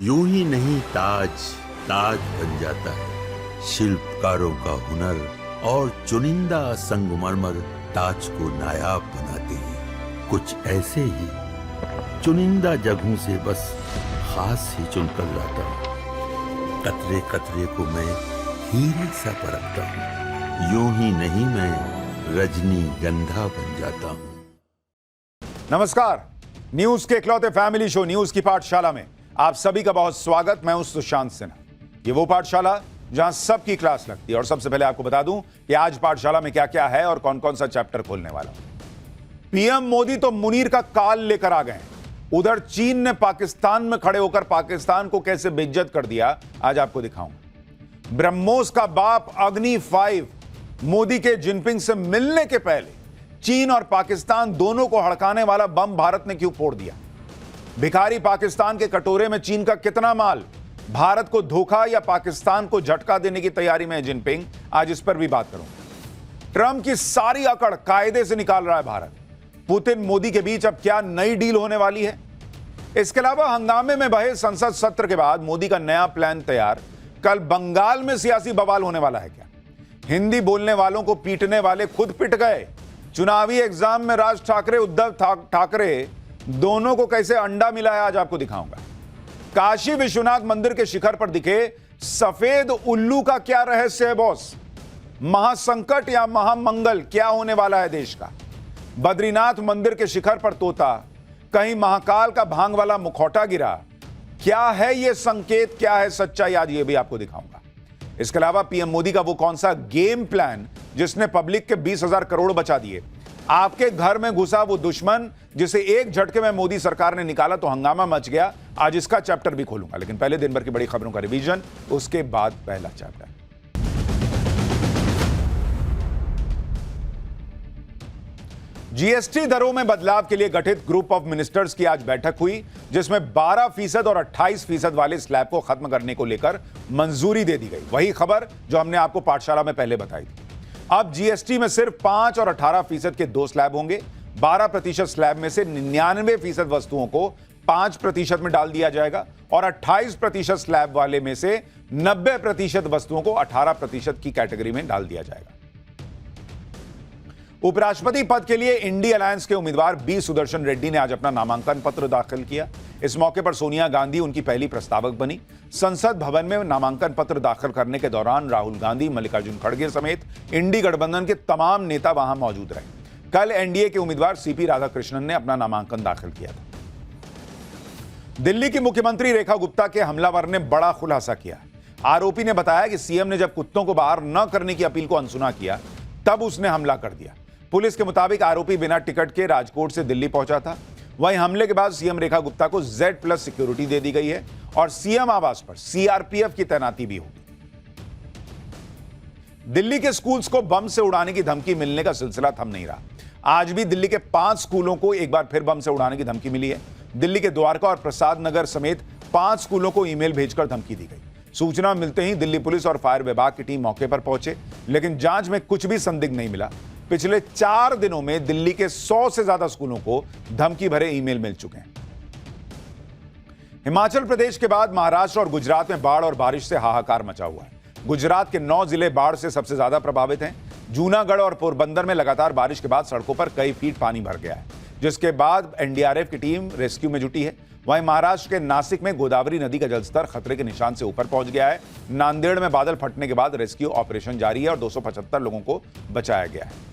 यूं ही नहीं ताज ताज बन जाता है। शिल्पकारों का हुनर और चुनिंदा संगमरमर ताज को नायाब बनाते हैं। कुछ ऐसे ही चुनिंदा जगहों से बस खास ही चुनकर लाता हूँ। कतरे कतरे को मैं हीरे सा परखता हूँ। यूं ही नहीं मैं रजनीगंधा बन जाता हूँ। नमस्कार, न्यूज के इकलौते फैमिली शो न्यूज की पाठशाला में आप सभी का बहुत स्वागत। मैं हूं सुशांत सिन्हा। ये वो पाठशाला जहां सबकी क्लास लगती है। और सबसे पहले आपको बता दूं कि आज पाठशाला में क्या क्या है और कौन कौन सा चैप्टर खोलने वाला हूं। पीएम मोदी तो मुनीर का काल लेकर आ गए हैं। उधर चीन ने पाकिस्तान में खड़े होकर पाकिस्तान को कैसे बेइज्जत कर दिया, आज आपको दिखाऊंगा। ब्रह्मोस का बाप अग्नि 5 मोदी के जिनपिंग से मिलने के पहले चीन और पाकिस्तान दोनों को हड़काने वाला बम भारत ने क्यों फोड़ दिया। भिखारी पाकिस्तान के कटोरे में चीन का कितना माल, भारत को धोखा या पाकिस्तान को झटका देने की तैयारी में है जिनपिंग, आज इस पर भी बात करूंगा। ट्रंप की सारी अकड़ कायदे से निकाल रहा है भारत। पुतिन मोदी के बीच अब क्या नई डील होने वाली है। इसके अलावा हंगामे में बहे संसद सत्र के बाद मोदी का नया प्लान तैयार। कल बंगाल में सियासी बवाल होने वाला है क्या। हिंदी बोलने वालों को पीटने वाले खुद पिट गए। चुनावी एग्जाम में राज ठाकरे उद्धव ठाकरे दोनों को कैसे अंडा मिला है, आज आपको दिखाऊंगा। काशी विश्वनाथ मंदिर के शिखर पर दिखे सफेद उल्लू का क्या रहस्य है बॉस। महासंकट या महामंगल क्या होने वाला है देश का। बद्रीनाथ मंदिर के शिखर पर तोता, कहीं महाकाल का भांग वाला मुखौटा गिरा, क्या है यह संकेत, क्या है सच्चाई, आज यह भी आपको दिखाऊंगा। इसके अलावा पीएम मोदी का वो कौन सा गेम प्लान जिसने पब्लिक के 20,000 करोड़ बचा दिए। आपके घर में घुसा वो दुश्मन जिसे एक झटके में मोदी सरकार ने निकाला तो हंगामा मच गया, आज इसका चैप्टर भी खोलूंगा। लेकिन पहले दिन भर की बड़ी खबरों का रिवीजन, उसके बाद पहला चैप्टर। जीएसटी दरों में बदलाव के लिए गठित ग्रुप ऑफ मिनिस्टर्स की आज बैठक हुई, जिसमें 12% और 28% वाले स्लैब को खत्म करने को लेकर मंजूरी दे दी गई। वही खबर जो हमने आपको पाठशाला में पहले बताई थी। अब जीएसटी में सिर्फ 5 और 18% के 2 स्लैब होंगे। 12% स्लैब में से 99% वस्तुओं को 5% में डाल दिया जाएगा और 28% स्लैब वाले में से 90% वस्तुओं को 18% की कैटेगरी में डाल दिया जाएगा। उपराष्ट्रपति पद के लिए इंडी अलायंस के उम्मीदवार बी सुदर्शन रेड्डी ने आज अपना नामांकन पत्र दाखिल किया। इस मौके पर सोनिया गांधी उनकी पहली प्रस्तावक बनी। संसद भवन में नामांकन पत्र दाखिल करने के दौरान राहुल गांधी, मल्लिकार्जुन खड़गे समेत इंडी गठबंधन के तमाम नेता वहां मौजूद रहे। कल एनडीए के उम्मीदवार सीपी राधाकृष्णन ने अपना नामांकन दाखिल किया था। दिल्ली की मुख्यमंत्री रेखा गुप्ता के हमलावर ने बड़ा खुलासा किया। आरोपी ने बताया कि सीएम ने जब कुत्तों को बाहर न करने की अपील को अनसुना किया, तब उसने हमला कर दिया। पुलिस के मुताबिक आरोपी बिना टिकट के राजकोट से दिल्ली पहुंचा था। वहीं हमले के बाद सीएम रेखा गुप्ता को Z+ सिक्योरिटी दे दी गई है और सीएम आवास पर सीआरपीएफ की तैनाती भी होगी। दिल्ली के स्कूल्स को बम से उड़ाने की धमकी मिलने का सिलसिला थम नहीं रहा। आज भी दिल्ली के 5 स्कूलों को एक बार फिर बम से उड़ाने की धमकी मिली है। दिल्ली के द्वारका और प्रसाद नगर समेत 5 स्कूलों को ईमेल भेजकर धमकी दी गई। सूचना मिलते ही दिल्ली पुलिस और फायर विभाग की टीम मौके पर पहुंचे, लेकिन जांच में कुछ भी संदिग्ध नहीं मिला। पिछले 4 दिनों में दिल्ली के 100 से ज्यादा स्कूलों को धमकी भरे ईमेल मिल चुके हैं। हिमाचल प्रदेश के बाद महाराष्ट्र और गुजरात में बाढ़ और बारिश से हाहाकार मचा हुआ है। गुजरात के 9 जिले बाढ़ से सबसे ज्यादा प्रभावित हैं। जूनागढ़ और पोरबंदर में लगातार बारिश के बाद सड़कों पर कई फीट पानी भर गया है, जिसके बाद एनडीआरएफ की टीम रेस्क्यू में जुटी है। वहीं महाराष्ट्र के नासिक में गोदावरी नदी का जलस्तर खतरे के निशान से ऊपर पहुंच गया है। नांदेड़ में बादल फटने के बाद रेस्क्यू ऑपरेशन जारी है और 275 लोगों को बचाया गया है।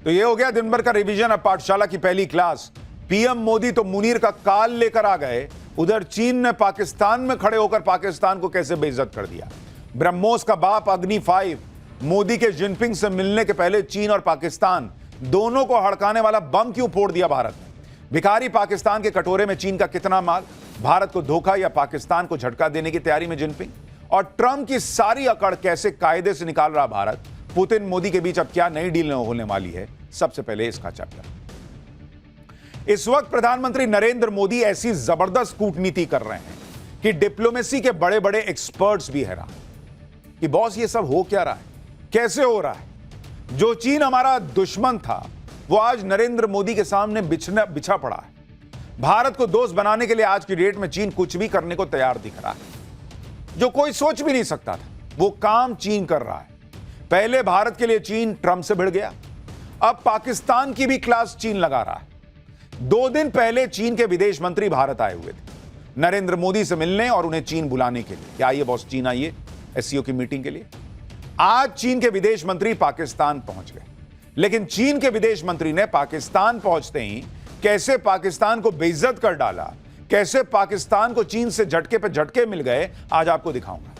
तो ये हो गया दिन भर का रिवीजन। अब पाठशाला की पहली क्लास। पीएम मोदी तो मुनीर का काल लेकर आ गए। उधर चीन ने पाकिस्तान में खड़े होकर पाकिस्तान को कैसे बेइज्जत कर दिया। ब्रह्मोस का बाप अग्नि 5 मोदी के जिनपिंग से मिलने के पहले चीन और पाकिस्तान दोनों को हड़काने वाला बम क्यों फोड़ दिया भारत ने। भिखारी पाकिस्तान के कटोरे में चीन का कितना माल, भारत को धोखा या पाकिस्तान को झटका देने की तैयारी में जिनपिंग। और ट्रंप की सारी अकड़ कैसे कायदे से निकाल रहा भारत। पुतिन मोदी के बीच अब क्या नई डील होने वाली है, सबसे पहले इसका चैप्टर। इस वक्त प्रधानमंत्री नरेंद्र मोदी ऐसी जबरदस्त कूटनीति कर रहे हैं कि डिप्लोमेसी के बड़े बड़े एक्सपर्ट्स भी हैरान कि बॉस ये सब हो क्या रहा है, कैसे हो रहा है। जो चीन हमारा दुश्मन था वो आज नरेंद्र मोदी के सामने बिछा पड़ा है। भारत को दोस्त बनाने के लिए आज की डेट में चीन कुछ भी करने को तैयार दिख रहा है। जो कोई सोच भी नहीं सकता था वो काम चीन कर रहा है। पहले भारत के लिए चीन ट्रंप से भिड़ गया, अब पाकिस्तान की भी क्लास चीन लगा रहा है। 2 दिन पहले चीन के विदेश मंत्री भारत आए हुए थे नरेंद्र मोदी से मिलने और उन्हें चीन बुलाने के लिए कि आइए बॉस चीन आइए एससीओ की मीटिंग के लिए। आज चीन के विदेश मंत्री पाकिस्तान पहुंच गए, लेकिन चीन के विदेश मंत्री ने पाकिस्तान पहुंचते ही कैसे पाकिस्तान को बेइज्जत कर डाला, कैसे पाकिस्तान को चीन से झटके पे झटके मिल गए, आज आपको दिखाऊंगा।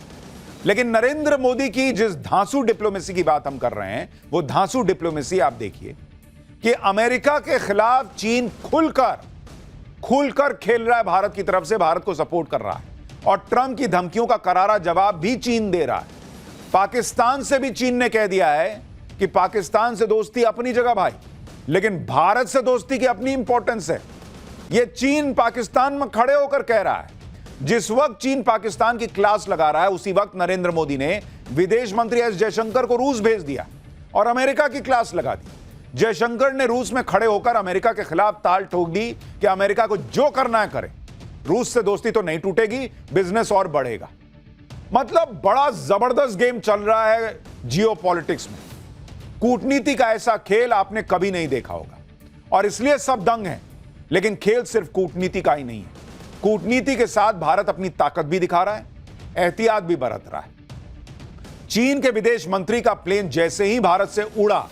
लेकिन नरेंद्र मोदी की जिस धांसू डिप्लोमेसी की बात हम कर रहे हैं, वो धांसू डिप्लोमेसी आप देखिए कि अमेरिका के खिलाफ चीन खुलकर खेल रहा है, भारत की तरफ से भारत को सपोर्ट कर रहा है और ट्रंप की धमकियों का करारा जवाब भी चीन दे रहा है। पाकिस्तान से भी चीन ने कह दिया है कि पाकिस्तान से दोस्ती अपनी जगह भाई, लेकिन भारत से दोस्ती की अपनी इंपॉर्टेंस है। यह चीन पाकिस्तान में खड़े होकर कह रहा है। जिस वक्त चीन पाकिस्तान की क्लास लगा रहा है, उसी वक्त नरेंद्र मोदी ने विदेश मंत्री एस जयशंकर को रूस भेज दिया और अमेरिका की क्लास लगा दी। जयशंकर ने रूस में खड़े होकर अमेरिका के खिलाफ ताल ठोक दी कि अमेरिका को जो करना है करे, रूस से दोस्ती तो नहीं टूटेगी, बिजनेस और बढ़ेगा। मतलब बड़ा जबरदस्त गेम चल रहा है जियोपॉलिटिक्स में। कूटनीति का ऐसा खेल आपने कभी नहीं देखा होगा और इसलिए सब दंग हैं। लेकिन खेल सिर्फ कूटनीति का ही नहीं है, कूटनीति के साथ भारत अपनी ताकत भी दिखा रहा है, एहतियात भी बरत रहा है। चीन के विदेश मंत्री का प्लेन जैसे ही भारत से उड़ा,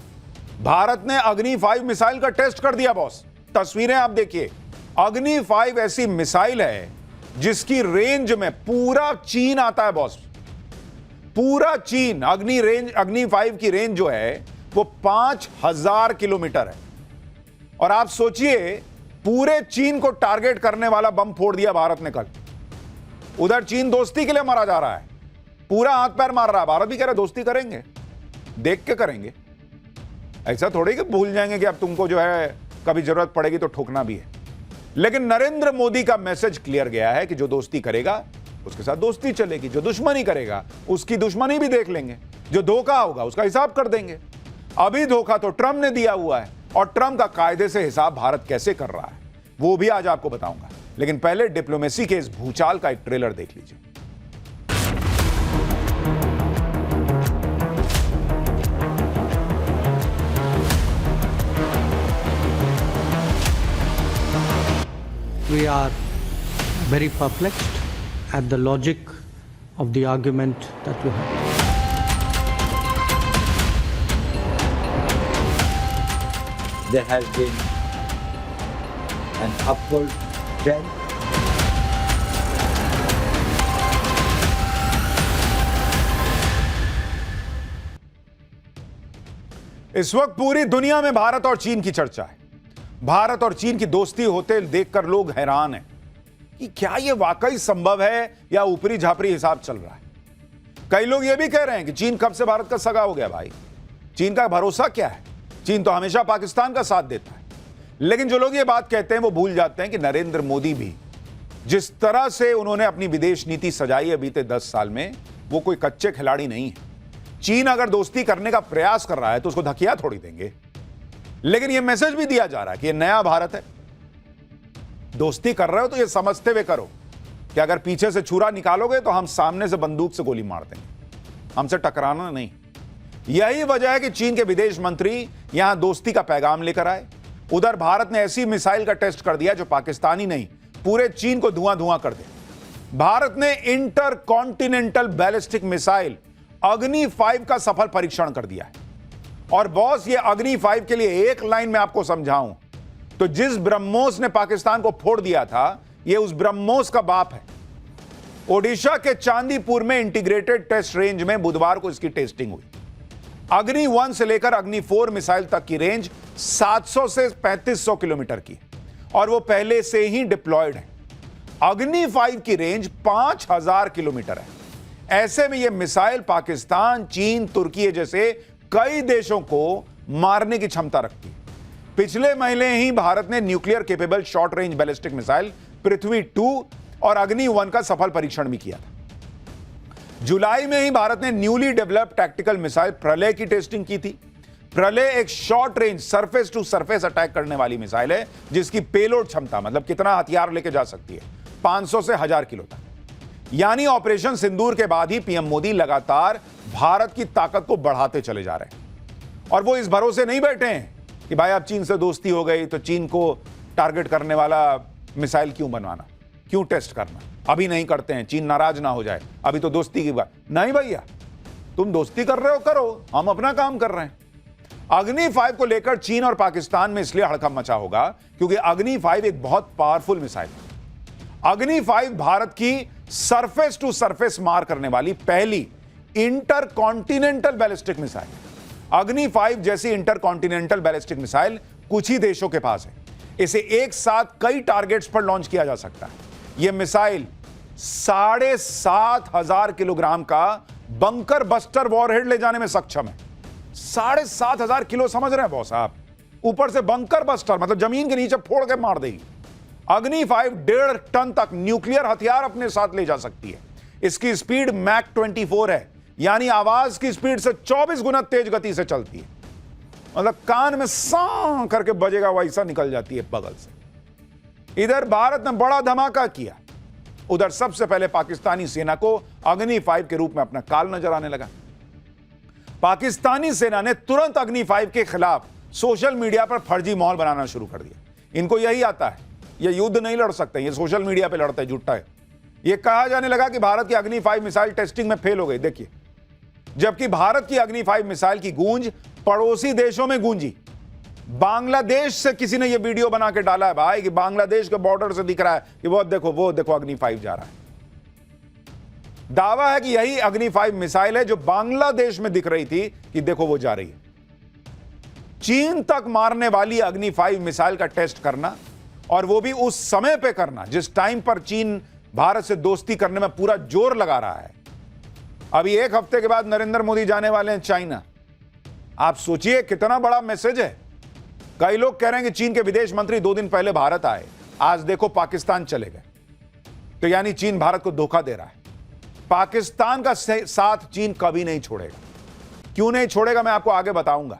भारत ने अग्नि 5 मिसाइल का टेस्ट कर दिया बॉस। तस्वीरें आप देखिए, अग्नि 5 ऐसी मिसाइल है जिसकी रेंज में पूरा चीन आता है बॉस, पूरा चीन। अग्नि 5 की रेंज जो है वो 5000 किलोमीटर है और आप सोचिए पूरे चीन को टारगेट करने वाला बम फोड़ दिया भारत ने कल। उधर चीन दोस्ती के लिए मारा जा रहा है, पूरा हाथ पैर मार रहा है, भारत भी कह रहा है दोस्ती करेंगे, देख के करेंगे। ऐसा थोड़ी कि भूल जाएंगे कि अब तुमको जो है कभी जरूरत पड़ेगी तो ठोकना भी है। लेकिन नरेंद्र मोदी का मैसेज क्लियर गया है कि जो दोस्ती करेगा उसके साथ दोस्ती चलेगी, जो दुश्मनी करेगा उसकी दुश्मनी भी देख लेंगे, जो धोखा होगा उसका हिसाब कर देंगे। अभी धोखा तो ट्रंप ने दिया हुआ है और ट्रंप का कायदे से हिसाब भारत कैसे कर रहा है वो भी आज आपको बताऊंगा। लेकिन पहले डिप्लोमेसी के इस भूचाल का एक ट्रेलर देख लीजिए। We are very perplexed at the logic of the argument that you have. There has been an upward trend. इस वक्त पूरी दुनिया में भारत और चीन की चर्चा है। भारत और चीन की दोस्ती होते देखकर लोग हैरान हैं कि क्या यह वाकई संभव है या ऊपरी झापरी हिसाब चल रहा है। कई लोग यह भी कह रहे हैं कि चीन कब से भारत का सगा हो गया भाई, चीन का भरोसा क्या है, चीन तो हमेशा पाकिस्तान का साथ देता है। लेकिन जो लोग ये बात कहते हैं वो भूल जाते हैं कि नरेंद्र मोदी भी जिस तरह से उन्होंने अपनी विदेश नीति सजाई है बीते 10 साल में, वो कोई कच्चे खिलाड़ी नहीं है। चीन अगर दोस्ती करने का प्रयास कर रहा है तो उसको धकिया थोड़ी देंगे। लेकिन यह मैसेज भी दिया जा रहा है कि यह नया भारत है, दोस्ती कर रहे हो तो यह समझते हुए करो कि अगर पीछे से छुरा निकालोगे तो हम सामने से बंदूक से गोली मार देंगे, हमसे टकराना नहीं। यही वजह है कि चीन के विदेश मंत्री यहां दोस्ती का पैगाम लेकर आए। उधर भारत ने ऐसी मिसाइल का टेस्ट कर दिया जो पाकिस्तानी नहीं पूरे चीन को धुआं धुआं कर दे। भारत ने इंटर कॉन्टिनेंटल बैलिस्टिक मिसाइल अग्नि 5 का सफल परीक्षण कर दिया है। और बॉस, ये अग्नि 5 के लिए एक लाइन में आपको समझाऊं तो जिस ब्रह्मोस ने पाकिस्तान को फोड़ दिया था, यह उस ब्रह्मोस का बाप है। ओडिशा के चांदीपुर में इंटीग्रेटेड टेस्ट रेंज में बुधवार को इसकी टेस्टिंग हुई। अग्नि 1 से लेकर अग्नि 4 मिसाइल तक की रेंज 700 से 3500 किलोमीटर की और वो पहले से ही डिप्लॉयड है। अग्नि 5 की रेंज 5000 किलोमीटर है। ऐसे में यह मिसाइल पाकिस्तान, चीन, तुर्की जैसे कई देशों को मारने की क्षमता रखती है। पिछले महीने ही भारत ने nuclear capable short range ballistic missile Prithvi 2 और अग्नि 1 का सफल परीक्षण भी किया था। जुलाई में ही भारत ने न्यूली डेवलप्ड टैक्टिकल मिसाइल प्रलय की टेस्टिंग की थी। प्रलय एक short range surface to surface attack करने वाली मिसाइल है जिसकी पेलोड क्षमता, मतलब कितना हथियार लेके जा सकती है, 500 से 1000 किलो तक। यानी ऑपरेशन सिंदूर के बाद ही पीएम मोदी लगातार भारत की ताकत को बढ़ाते चले जा रहे हैं। और वो इस भरोसे नहीं बैठे हैं कि भाई अब चीन से दोस्ती हो गई तो चीन को टारगेट करने वाला मिसाइल क्यों बनवाना, क्यों टेस्ट करना, अभी नहीं करते हैं, चीन नाराज ना हो जाए, अभी तो दोस्ती की बात नहीं। भैया तुम दोस्ती कर रहे हो करो, हम अपना काम कर रहे हैं। अग्नि 5 को लेकर चीन और पाकिस्तान में इसलिए हड़कंप मचा होगा क्योंकि अग्नि 5 एक बहुत पावरफुल मिसाइल है। अग्नि 5 भारत की सरफेस टू सरफेस मार करने वाली पहली इंटरकॉन्टिनेंटल बैलिस्टिक मिसाइल। अग्नि 5 जैसी इंटरकॉन्टिनेंटल बैलिस्टिक मिसाइल कुछ ही देशों के पास है। इसे एक साथ कई टारगेट्स पर लॉन्च किया जा सकता है। यह मिसाइल 7,500 किलोग्राम का बंकर बस्टर वॉरहेड ले जाने में सक्षम है। 7,500 किलो, समझ रहे हैं बॉस आप? ऊपर से बंकर बस्टर मतलब जमीन के नीचे फोड़ के मार देगी। अग्नि 5 1.5 टन तक न्यूक्लियर हथियार अपने साथ ले जा सकती है। इसकी स्पीड मैक 24 है, यानी आवाज की स्पीड से 24 गुना तेज गति से चलती है। मतलब कान में सा करके बजेगा वैसा निकल जाती है बगल से। इधर भारत ने बड़ा धमाका किया, उधर सबसे पहले पाकिस्तानी सेना को अग्नि 5 के रूप में अपना काल नजर आने लगा। पाकिस्तानी सेना ने तुरंत अग्नि 5 के खिलाफ सोशल मीडिया पर फर्जी माहौल बनाना शुरू कर दिया। इनको यही आता है, ये युद्ध नहीं लड़ सकते, ये सोशल मीडिया पे लड़ते हैं, झूठा है। ये कहा जाने लगा कि भारत की अग्नि 5 मिसाइल टेस्टिंग में फेल हो गई। देखिए, जबकि भारत की अग्नि 5 मिसाइल की गूंज पड़ोसी देशों में गूंजी। बांग्लादेश से किसी ने यह वीडियो बना के डाला है भाई कि बांग्लादेश के बॉर्डर से दिख रहा है कि वो देखो अग्नि 5 जा रहा है। दावा है कि यही अग्नि 5 मिसाइल है जो बांग्लादेश में दिख रही थी कि देखो वो जा रही है। चीन तक मारने वाली अग्नि 5 मिसाइल का टेस्ट करना, और वो भी उस समय पे करना जिस टाइम पर चीन भारत से दोस्ती करने में पूरा जोर लगा रहा है। अभी एक हफ्ते के बाद नरेंद्र मोदी जाने वाले हैं चाइना। आप सोचिए कितना बड़ा मैसेज है। कई लोग कह रहे हैं कि चीन के विदेश मंत्री 2 दिन पहले भारत आए, आज देखो पाकिस्तान चले गए। तो यानी चीन भारत को धोखा दे रहा है। पाकिस्तान का साथ चीन कभी नहीं छोड़ेगा। क्यों नहीं छोड़ेगा मैं आपको आगे बताऊंगा,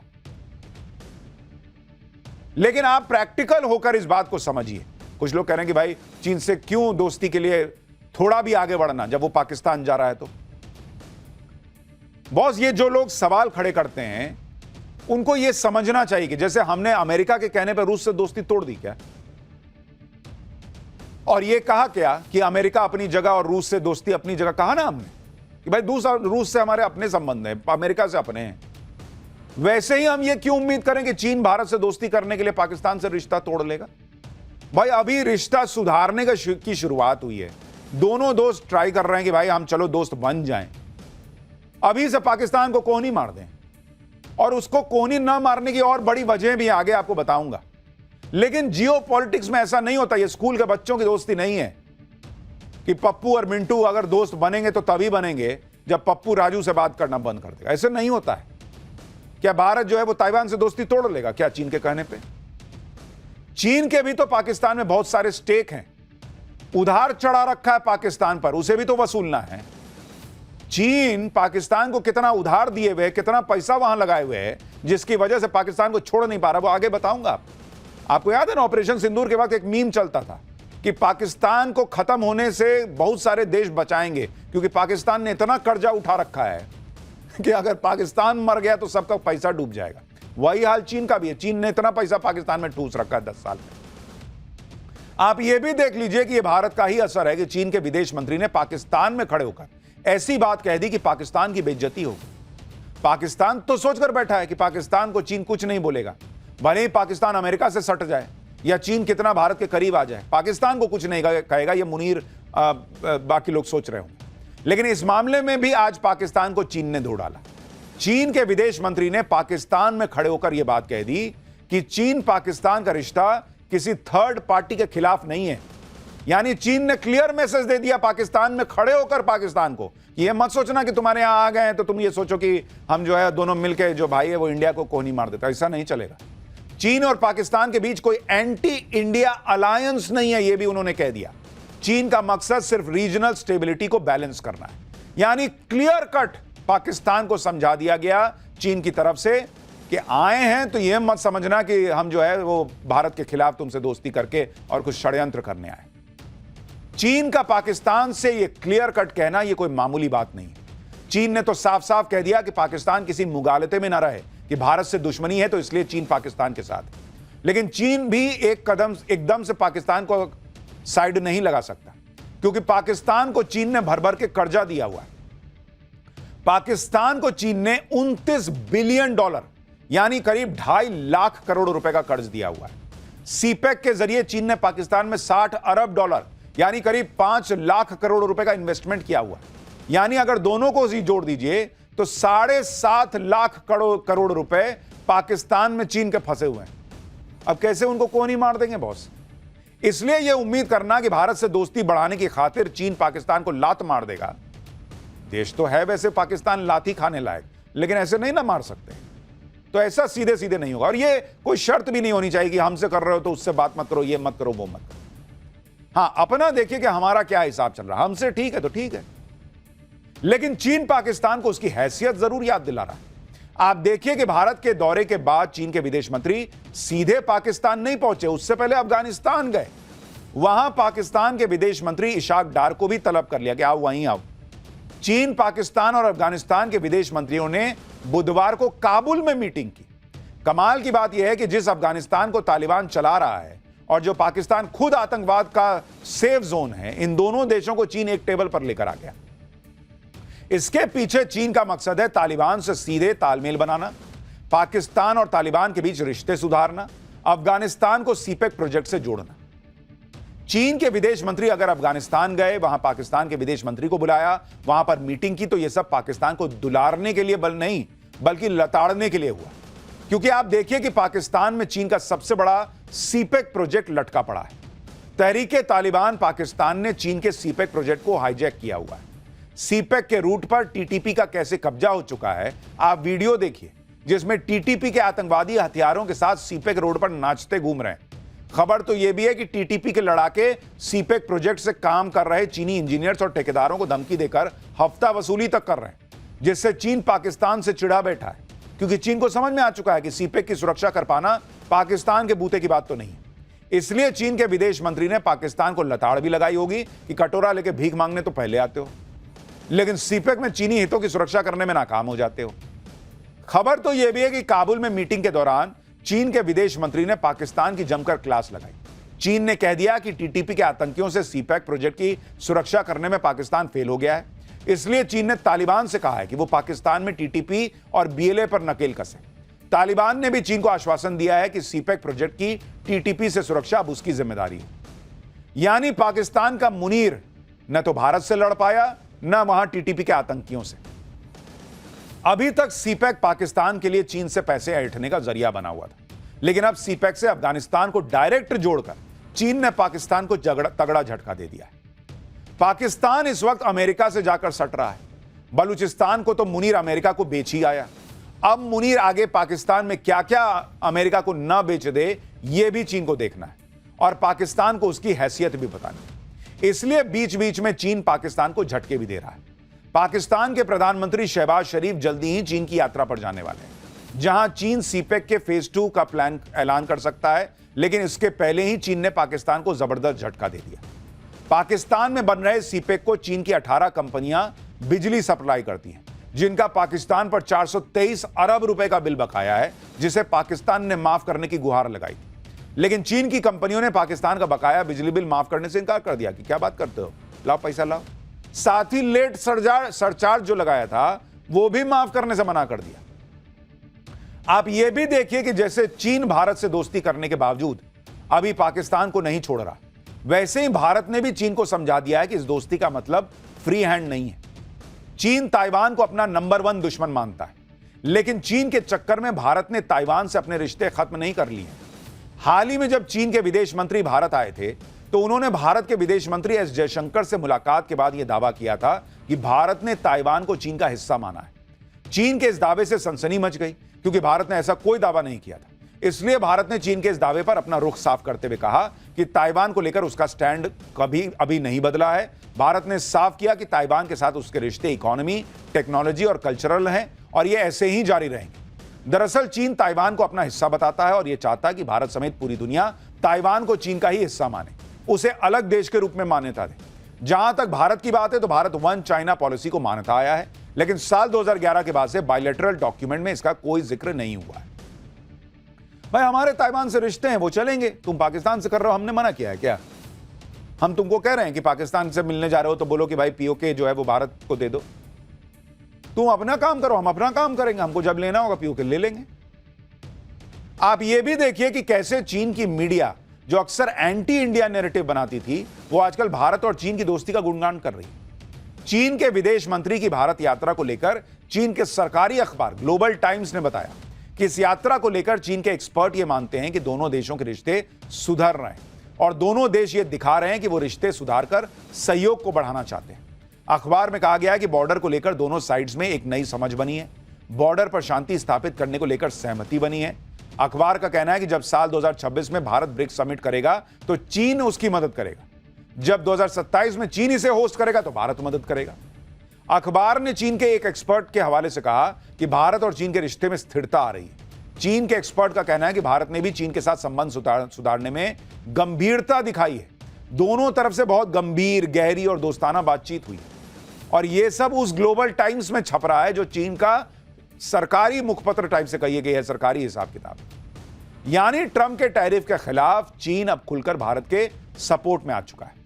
लेकिन आप प्रैक्टिकल होकर इस बात को समझिए। कुछ लोग कह रहे हैं कि भाई चीन से क्यों दोस्ती के लिए थोड़ा भी आगे बढ़ना जब वो पाकिस्तान जा रहा है। तो बॉस, ये जो लोग सवाल खड़े करते हैं उनको ये समझना चाहिए कि जैसे हमने अमेरिका के कहने पर रूस से दोस्ती तोड़ दी क्या, और ये कहा क्या कि अमेरिका अपनी जगह और रूस से दोस्ती अपनी जगह। कहा ना हमने कि भाई रूस से हमारे अपने संबंध हैं, अमेरिका से अपने हैं। वैसे ही हम ये क्यों उम्मीद करें कि चीन भारत से दोस्ती करने के लिए पाकिस्तान से रिश्ता तोड़ लेगा। भाई अभी रिश्ता सुधारने की शुरुआत हुई है। दोनों दोस्त ट्राई कर रहे हैं कि भाई हम चलो दोस्त बन जाएं। अभी से पाकिस्तान को कोहनी मार दें, और उसको कोहनी ना मारने की और बड़ी वजह भी आगे आपको बताऊंगा। लेकिन जियो पॉलिटिक्स में ऐसा नहीं होता। ये स्कूल के बच्चों की दोस्ती नहीं है कि पप्पू और मिंटू अगर दोस्त बनेंगे तो तभी बनेंगे जब पप्पू राजू से बात करना बंद कर देगा। ऐसे नहीं होता है। क्या भारत जो है वो ताइवान से दोस्ती तोड़ लेगा क्या चीन के कहने पे? चीन के भी तो पाकिस्तान में बहुत सारे स्टेक हैं, उधार चढ़ा रखा है पाकिस्तान पर, उसे भी तो वसूलना है। चीन पाकिस्तान को कितना उधार दिए हुए, कितना पैसा वहां लगाए हुए है, जिसकी वजह से पाकिस्तान को छोड़ नहीं पा रहा। वो आगे बताऊंगा आपको याद है ना, ऑपरेशन सिंदूर के वक्त एक मीम चलता था कि पाकिस्तान को खत्म होने से बहुत सारे देश बचाएंगे, क्योंकि पाकिस्तान ने इतना कर्जा उठा रखा है कि अगर पाकिस्तान मर गया तो सबका पैसा डूब जाएगा। वही हाल चीन का भी है। चीन ने इतना पैसा पाकिस्तान में ठूस रखा है 10 साल में। आप यह भी देख लीजिए कि यह भारत का ही असर है कि चीन के विदेश मंत्री ने पाकिस्तान में खड़े होकर ऐसी बात कह दी कि पाकिस्तान की बेइज्जती होगी। पाकिस्तान तो सोचकर बैठा है कि पाकिस्तान को चीन कुछ नहीं बोलेगा, भले ही पाकिस्तान अमेरिका से सट जाए या चीन कितना भारत के करीब आ जाए, पाकिस्तान को कुछ नहीं कहेगा। ये मुनीर बाकी लोग सोच रहे होंगे। लेकिन इस मामले में भी आज पाकिस्तान को चीन ने धो डाला। चीन के विदेश मंत्री ने पाकिस्तान में खड़े होकर यह बात कह दी कि चीन पाकिस्तान का रिश्ता किसी थर्ड पार्टी के खिलाफ नहीं है। यानी चीन ने क्लियर मैसेज दे दिया पाकिस्तान में खड़े होकर पाकिस्तान को, ये मत सोचना कि तुम्हारे यहां आ गए हैं तो तुम ये सोचो कि हम जो है दोनों मिलकर जो भाई है वो इंडिया को कोहनी मार देता। ऐसा नहीं चलेगा। चीन और पाकिस्तान के बीच कोई एंटी इंडिया अलायंस नहीं है, यह भी उन्होंने कह दिया। चीन का मकसद सिर्फ रीजनल स्टेबिलिटी को बैलेंस करना है। यानी क्लियर कट पाकिस्तान को समझा दिया गया चीन की तरफ से कि आए हैं तो ये मत समझना कि हम जो है वो भारत के खिलाफ तुमसे दोस्ती करके और कुछ षड्यंत्र करने आए। चीन का पाकिस्तान से ये क्लियर कट कहना ये कोई मामूली बात नहीं है। चीन ने तो साफ साफ कह दिया कि पाकिस्तान किसी मुगालते में ना रहे कि भारत से दुश्मनी है तो इसलिए चीन पाकिस्तान के साथ। लेकिन चीन भी एक कदम एकदम से पाकिस्तान को साइड नहीं लगा सकता, क्योंकि पाकिस्तान को चीन ने भर भर के कर्जा दिया हुआ है। पाकिस्तान को चीन ने 29 बिलियन डॉलर यानी करीब 2.5 लाख करोड़ रुपए का कर्ज दिया हुआ है। सीपेक के जरिए चीन ने पाकिस्तान में 60 अरब डॉलर यानी करीब 5 लाख करोड़ रुपए का इन्वेस्टमेंट किया हुआ है। यानी अगर दोनों को ही जोड़ दीजिए तो 7.5 लाख करोड़ रुपए पाकिस्तान में चीन के फंसे हुए हैं। अब कैसे उनको कौन ही मार देंगे बॉस। इसलिए यह उम्मीद करना कि भारत से दोस्ती बढ़ाने की खातिर चीन पाकिस्तान को लात मार देगा, देश तो है वैसे पाकिस्तान लाठी खाने लायक, लेकिन ऐसे नहीं ना मार सकते। तो ऐसा सीधे सीधे नहीं होगा। और ये कोई शर्त भी नहीं होनी चाहिए कि हमसे कर रहे हो तो उससे बात मत करो, ये मत करो, वो मत करो। हां, अपना देखिए कि हमारा क्या हिसाब चल रहा है। हमसे ठीक है तो ठीक है, लेकिन चीन पाकिस्तान को उसकी हैसियत जरूर याद दिला रहा है। आप देखिए कि भारत के दौरे के बाद चीन के विदेश मंत्री सीधे पाकिस्तान नहीं पहुंचे, उससे पहले अफगानिस्तान गए। वहां पाकिस्तान के विदेश मंत्री इशाक डार को भी तलब कर लिया कि आओ वहीं आओ। चीन, पाकिस्तान और अफगानिस्तान के विदेश मंत्रियों ने बुधवार को काबुल में मीटिंग की। कमाल की बात यह है कि जिस अफगानिस्तान को तालिबान चला रहा है और जो पाकिस्तान खुद आतंकवाद का सेफ जोन है, इन दोनों देशों को चीन एक टेबल पर लेकर आ गया। इसके पीछे चीन का मकसद है तालिबान से सीधे तालमेल बनाना, पाकिस्तान और तालिबान के बीच रिश्ते सुधारना, अफगानिस्तान को सीपेक प्रोजेक्ट से जोड़ना। चीन के विदेश मंत्री अगर अफगानिस्तान गए, वहां पाकिस्तान के विदेश मंत्री को बुलाया, वहां पर मीटिंग की, तो यह सब पाकिस्तान को दुलारने के लिए बल नहीं बल्कि लताड़ने के लिए हुआ। क्योंकि आप देखिए कि पाकिस्तान में चीन का सबसे बड़ा सीपेक प्रोजेक्ट लटका पड़ा है। तहरीके तालिबान पाकिस्तान ने चीन के सीपेक प्रोजेक्ट को हाईजैक किया हुआ है। सीपेक के रूट पर टीटीपी का कैसे कब्जा हो चुका है, आप वीडियो देखिए जिसमें टीटीपी के आतंकवादी हथियारों के साथ सीपेक रोड पर नाचते घूम रहे हैं। खबर तो यह भी है कि टीटीपी के लड़ाके सीपेक प्रोजेक्ट से काम कर रहे चीनी इंजीनियर्स और ठेकेदारों को धमकी देकर हफ्ता वसूली तक कर रहे हैं, जिससे चीन पाकिस्तान से चिढ़ा बैठा है। क्योंकि चीन को समझ में आ चुका है कि सीपेक की सुरक्षा कर पाना पाकिस्तान के बूते की बात तो नहीं है। इसलिए चीन के विदेश मंत्री ने पाकिस्तान को लताड़ भी लगाई होगी कि कटोरा लेके भीख मांगने तो पहले आते हो, लेकिन सीपेक में चीनी हितों की सुरक्षा करने में नाकाम हो जाते हो। खबर तो यह भी है कि काबुल में मीटिंग के दौरान चीन के विदेश मंत्री ने पाकिस्तान की जमकर क्लास लगाई। चीन ने कह दिया कि टीटीपी के आतंकियों से सीपेक प्रोजेक्ट की सुरक्षा करने में पाकिस्तान फेल हो गया है। इसलिए चीन ने तालिबान से कहा है कि वो पाकिस्तान में टीटीपी और बीएलए पर नकेल कसे। तालिबान ने भी चीन को आश्वासन दिया है कि सीपेक प्रोजेक्ट की टीटीपी से सुरक्षा अब उसकी जिम्मेदारी है। यानी पाकिस्तान का मुनीर न तो भारत से लड़ पाया, न वहां टीटीपी के आतंकियों से। अभी तक सीपेक पाकिस्तान के लिए चीन से पैसे ऐंठने का जरिया बना हुआ था, लेकिन अब सीपेक से अफगानिस्तान को डायरेक्ट जोड़कर चीन ने पाकिस्तान को तगड़ा झटका दे दिया है। पाकिस्तान इस वक्त अमेरिका से जाकर सट रहा है। बलूचिस्तान को तो मुनीर अमेरिका को बेच ही आया। अब मुनीर आगे पाकिस्तान में क्या क्या अमेरिका को न बेच दे, यह भी चीन को देखना है और पाकिस्तान को उसकी हैसियत भी बतानी है। इसलिए बीच बीच में चीन पाकिस्तान को झटके भी दे रहा है। पाकिस्तान के प्रधानमंत्री शहबाज शरीफ जल्दी ही चीन की यात्रा पर जाने वाले हैं, जहां चीन सीपेक के फेज 2 का प्लान ऐलान कर सकता है, लेकिन इसके पहले ही चीन ने पाकिस्तान को जबरदस्त झटका दे दिया। पाकिस्तान में बन रहे सीपेक को चीन की 18 कंपनियां बिजली सप्लाई करती हैं, जिनका पाकिस्तान पर 423 अरब रुपए का बिल बकाया है, जिसे पाकिस्तान ने माफ करने की गुहार लगाई। लेकिन चीन की कंपनियों ने पाकिस्तान का बकाया बिजली बिल माफ करने से इनकार कर दिया कि क्या बात करते हो, लाओ पैसा लाओ। साथ ही लेट सरचार्ज जो लगाया था वो भी माफ करने से मना कर दिया। आप यह भी देखिए कि जैसे चीन भारत से दोस्ती करने के बावजूद अभी पाकिस्तान को नहीं छोड़ रहा, वैसे ही भारत ने भी चीन को समझा दिया है कि इस दोस्ती का मतलब फ्री हैंड नहीं है। चीन ताइवान को अपना नंबर 1 दुश्मन मानता है, लेकिन चीन के चक्कर में भारत ने ताइवान से अपने रिश्ते खत्म नहीं कर लिए। हाल ही में जब चीन के विदेश मंत्री भारत आए थे तो उन्होंने भारत के विदेश मंत्री एस जयशंकर से मुलाकात के बाद यह दावा किया था कि भारत ने ताइवान को चीन का हिस्सा माना है। चीन के इस दावे से सनसनी मच गई, क्योंकि भारत ने ऐसा कोई दावा नहीं किया था। इसलिए भारत ने चीन के इस दावे पर अपना रुख साफ करते हुए कहा कि ताइवान को लेकर उसका स्टैंड अभी नहीं बदला है। भारत ने साफ किया कि ताइवान के साथ उसके रिश्ते इकोनॉमी, टेक्नोलॉजी और कल्चरल हैं और ये ऐसे ही जारी रहेंगे। दरअसल चीन ताइवान को अपना हिस्सा बताता है और यह चाहता है कि भारत समेत पूरी दुनिया ताइवान को चीन का ही हिस्सा माने, उसे अलग देश के रूप में मान्यता दे। जहां तक भारत की बात है तो भारत वन चाइना पॉलिसी को मान्यता आया है, लेकिन साल 2011 के बाद से बायलैटरल डॉक्यूमेंट में इसका कोई जिक्र नहीं हुआ है। भाई हमारे ताइवान से रिश्ते हैं, वो चलेंगे, तुम पाकिस्तान से कर रहे हो, हमने मना किया है क्या? हम तुमको कह रहे हैं कि पाकिस्तान से मिलने जा रहे हो तो बोलो कि भाई पीओके जो है वो भारत को दे दो। तुम अपना काम करो, हम अपना काम करेंगे, हमको जब लेना होगा पीओके ले लेंगे। आप ये भी देखिए कि कैसे चीन की मीडिया जो अक्सर एंटी इंडिया नैरेटिव बनाती थी, वो आजकल भारत और चीन की दोस्ती का गुणगान कर रही है। चीन के विदेश मंत्री की भारत यात्रा को लेकर चीन के सरकारी अखबार ग्लोबल टाइम्स ने बताया कि इस यात्रा को लेकर चीन के एक्सपर्ट ये मानते हैं कि दोनों देशों के रिश्ते सुधर रहे हैं और दोनों देश ये दिखा रहे हैं कि वो रिश्ते सुधारकर सहयोग को बढ़ाना चाहते हैं। अखबार में कहा गया है कि बॉर्डर को लेकर दोनों साइड्स में एक नई समझ बनी है, बॉर्डर पर शांति स्थापित करने को लेकर सहमति बनी है। अखबार का कहना है कि जब साल 2026 में भारत ब्रिक्स समिट करेगा तो चीन उसकी मदद करेगा, जब 2027 में चीन इसे होस्ट करेगा तो भारत मदद करेगा। अखबार ने चीन के एक एक्सपर्ट के हवाले से कहा कि भारत और चीन के रिश्ते में स्थिरता आ रही है। चीन के एक्सपर्ट का कहना है कि भारत ने भी चीन के साथ संबंध सुधारने में गंभीरता दिखाई है। दोनों तरफ से बहुत गंभीर, गहरी और दोस्ताना बातचीत हुई और यह सब उस ग्लोबल टाइम्स में छप रहा है जो चीन का सरकारी मुखपत्र टाइप से कही गई है, सरकारी हिसाब किताब। यानी ट्रंप के टैरिफ के खिलाफ चीन अब खुलकर भारत के सपोर्ट में आ चुका है।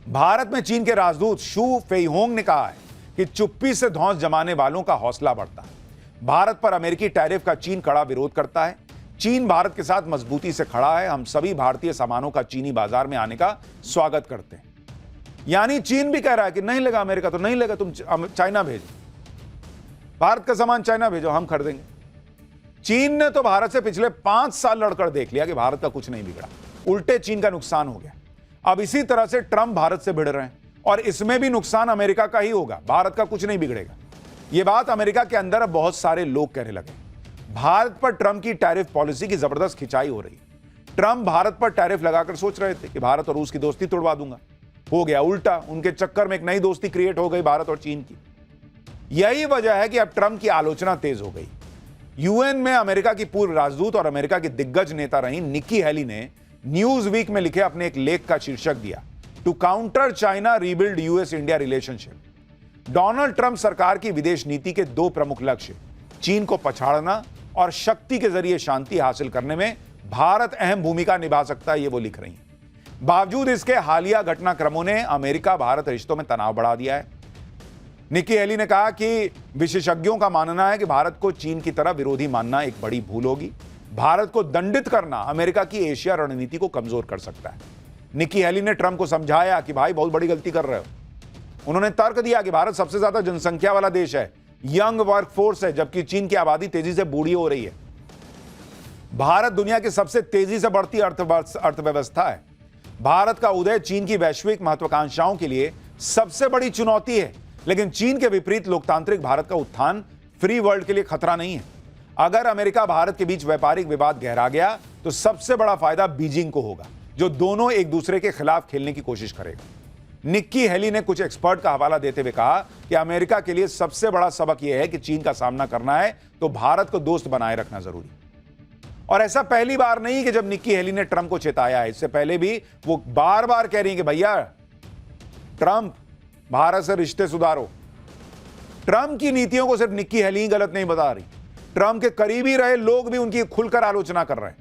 भारत में चीन के राजदूत शू फेइहोंग ने कहा है कि चुप्पी से धौंस जमाने वालों का हौसला बढ़ता है। भारत पर अमेरिकी टैरिफ का चीन कड़ा विरोध करता है। चीन भारत के साथ मजबूती से खड़ा है। हम सभी भारतीय सामानों का चीनी बाजार में आने का स्वागत करते हैं। यानी चीन भी कह रहा है कि नहीं लगा अमेरिका तो नहीं लगा, तुम चाइना भेजो, भारत का सामान चाइना भेजो, हम खरीदेंगे। चीन ने तो भारत से पिछले 5 साल लड़कर देख लिया कि भारत का कुछ नहीं बिगड़ा, उल्टे चीन का नुकसान हो गया। अब इसी तरह से ट्रंप भारत से भिड़ रहे हैं और इसमें भी नुकसान अमेरिका का ही होगा, भारत का कुछ नहीं बिगड़ेगा। यह बात अमेरिका के अंदर अब बहुत सारे लोग कहने लगे। भारत पर ट्रंप की टैरिफ पॉलिसी की जबरदस्त खिंचाई हो रही। ट्रंप भारत पर टैरिफ लगाकर सोच रहे थे कि भारत और रूस की दोस्ती तोड़वा दूंगा, हो गया उल्टा। उनके चक्कर में एक नई दोस्ती क्रिएट हो गई भारत और चीन की। यही वजह है कि अब ट्रंप की आलोचना तेज हो गई। यूएन में अमेरिका की पूर्व राजदूत और अमेरिका की दिग्गज नेता रही निक्की हेली ने न्यूज वीक में लिखे अपने एक लेख का शीर्षक दिया, to counter China rebuild US India relationship. Donald Trump सरकार की विदेश नीति के 2 प्रमुख लक्ष्य, चीन को पछाड़ना और शक्ति के जरिए शांति हासिल करने में भारत अहम भूमिका निभा सकता है, ये वो लिख रही हैं। बावजूद इसके हालिया घटनाक्रमों ने अमेरिका भारत रिश्तों में तनाव बढ़ा दिया है। निक्की हेली ने कहा कि विशेषज्ञों का मानना है कि भारत को चीन की तरह विरोधी मानना एक बड़ी भूल होगी। भारत को दंडित करना अमेरिका की एशिया रणनीति को कमजोर कर सकता है। निक्की हेली ने ट्रंप को समझाया कि भाई बहुत बड़ी गलती कर रहे हो। उन्होंने तर्क दिया कि भारत सबसे ज्यादा जनसंख्या वाला देश है, यंग वर्कफोर्स है, जबकि चीन की आबादी तेजी से बूढ़ी हो रही है। भारत दुनिया की सबसे तेजी से बढ़ती अर्थव्यवस्था है। भारत का उदय चीन की वैश्विक महत्वाकांक्षाओं के लिए सबसे बड़ी चुनौती है, लेकिन चीन के विपरीत लोकतांत्रिक भारत का उत्थान फ्री वर्ल्ड के लिए खतरा नहीं है। अगर अमेरिका भारत के बीच व्यापारिक विवाद गहरा गया तो सबसे बड़ा फायदा बीजिंग को होगा, जो दोनों एक दूसरे के खिलाफ खेलने की कोशिश करेगा। निक्की हेली ने कुछ एक्सपर्ट का हवाला देते हुए कहा कि अमेरिका के लिए सबसे बड़ा सबक यह है कि चीन का सामना करना है तो भारत को दोस्त बनाए रखना जरूरी। और ऐसा पहली बार नहीं कि जब निक्की हेली ने ट्रंप को चेताया है, इससे पहले भी वो बार बार कह रही है कि भैया ट्रंप भारत से रिश्ते सुधारो। ट्रंप की नीतियों को सिर्फ निक्की हेली ही गलत नहीं बता रही, ट्रंप के करीबी रहे लोग भी उनकी खुलकर आलोचना कर रहे हैं।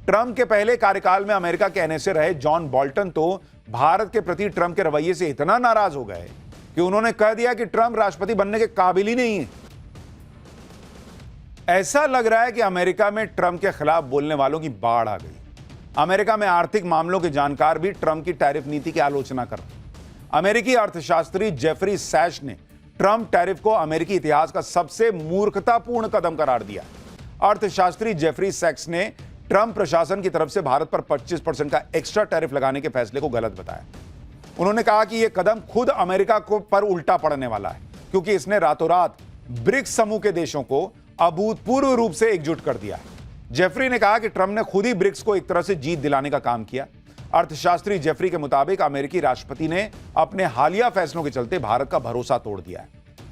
ट्रंप के पहले कार्यकाल में अमेरिका के एनएसए रहे जॉन बोल्टन तो भारत के प्रति ट्रंप के रवैये से इतना नाराज हो गए कि उन्होंने कह दिया कि ट्रंप राष्ट्रपति बनने के काबिल ही नहीं है। ऐसा लग रहा है कि अमेरिका में ट्रंप के खिलाफ बोलने वालों की बाढ़ आ गई। अमेरिका में आर्थिक मामलों के जानकार भी ट्रंप की टैरिफ नीति की आलोचना कर रहे हैं। अमेरिकी अर्थशास्त्री जेफरी सैश ने ट्रंप टैरिफ को अमेरिकी इतिहास का सबसे मूर्खतापूर्ण कदम करार दिया। अर्थशास्त्री जेफरी सैक्स ने ट्रंप प्रशासन की तरफ से भारत पर 25% का एक्स्ट्रा टैरिफ लगाने के फैसले को गलत बताया। उन्होंने कहा कि यह कदम खुद अमेरिका को पर उल्टा पड़ने वाला है, क्योंकि इसने रातों रात ब्रिक्स समूह के देशों को अभूतपूर्व रूप से एकजुट कर दिया है। जेफरी ने कहा कि ट्रंप ने खुद ही ब्रिक्स को एक तरह से जीत दिलाने का काम किया। अर्थशास्त्री जेफरी के मुताबिक अमेरिकी राष्ट्रपति ने अपने हालिया फैसलों के चलते भारत का भरोसा तोड़ दिया है।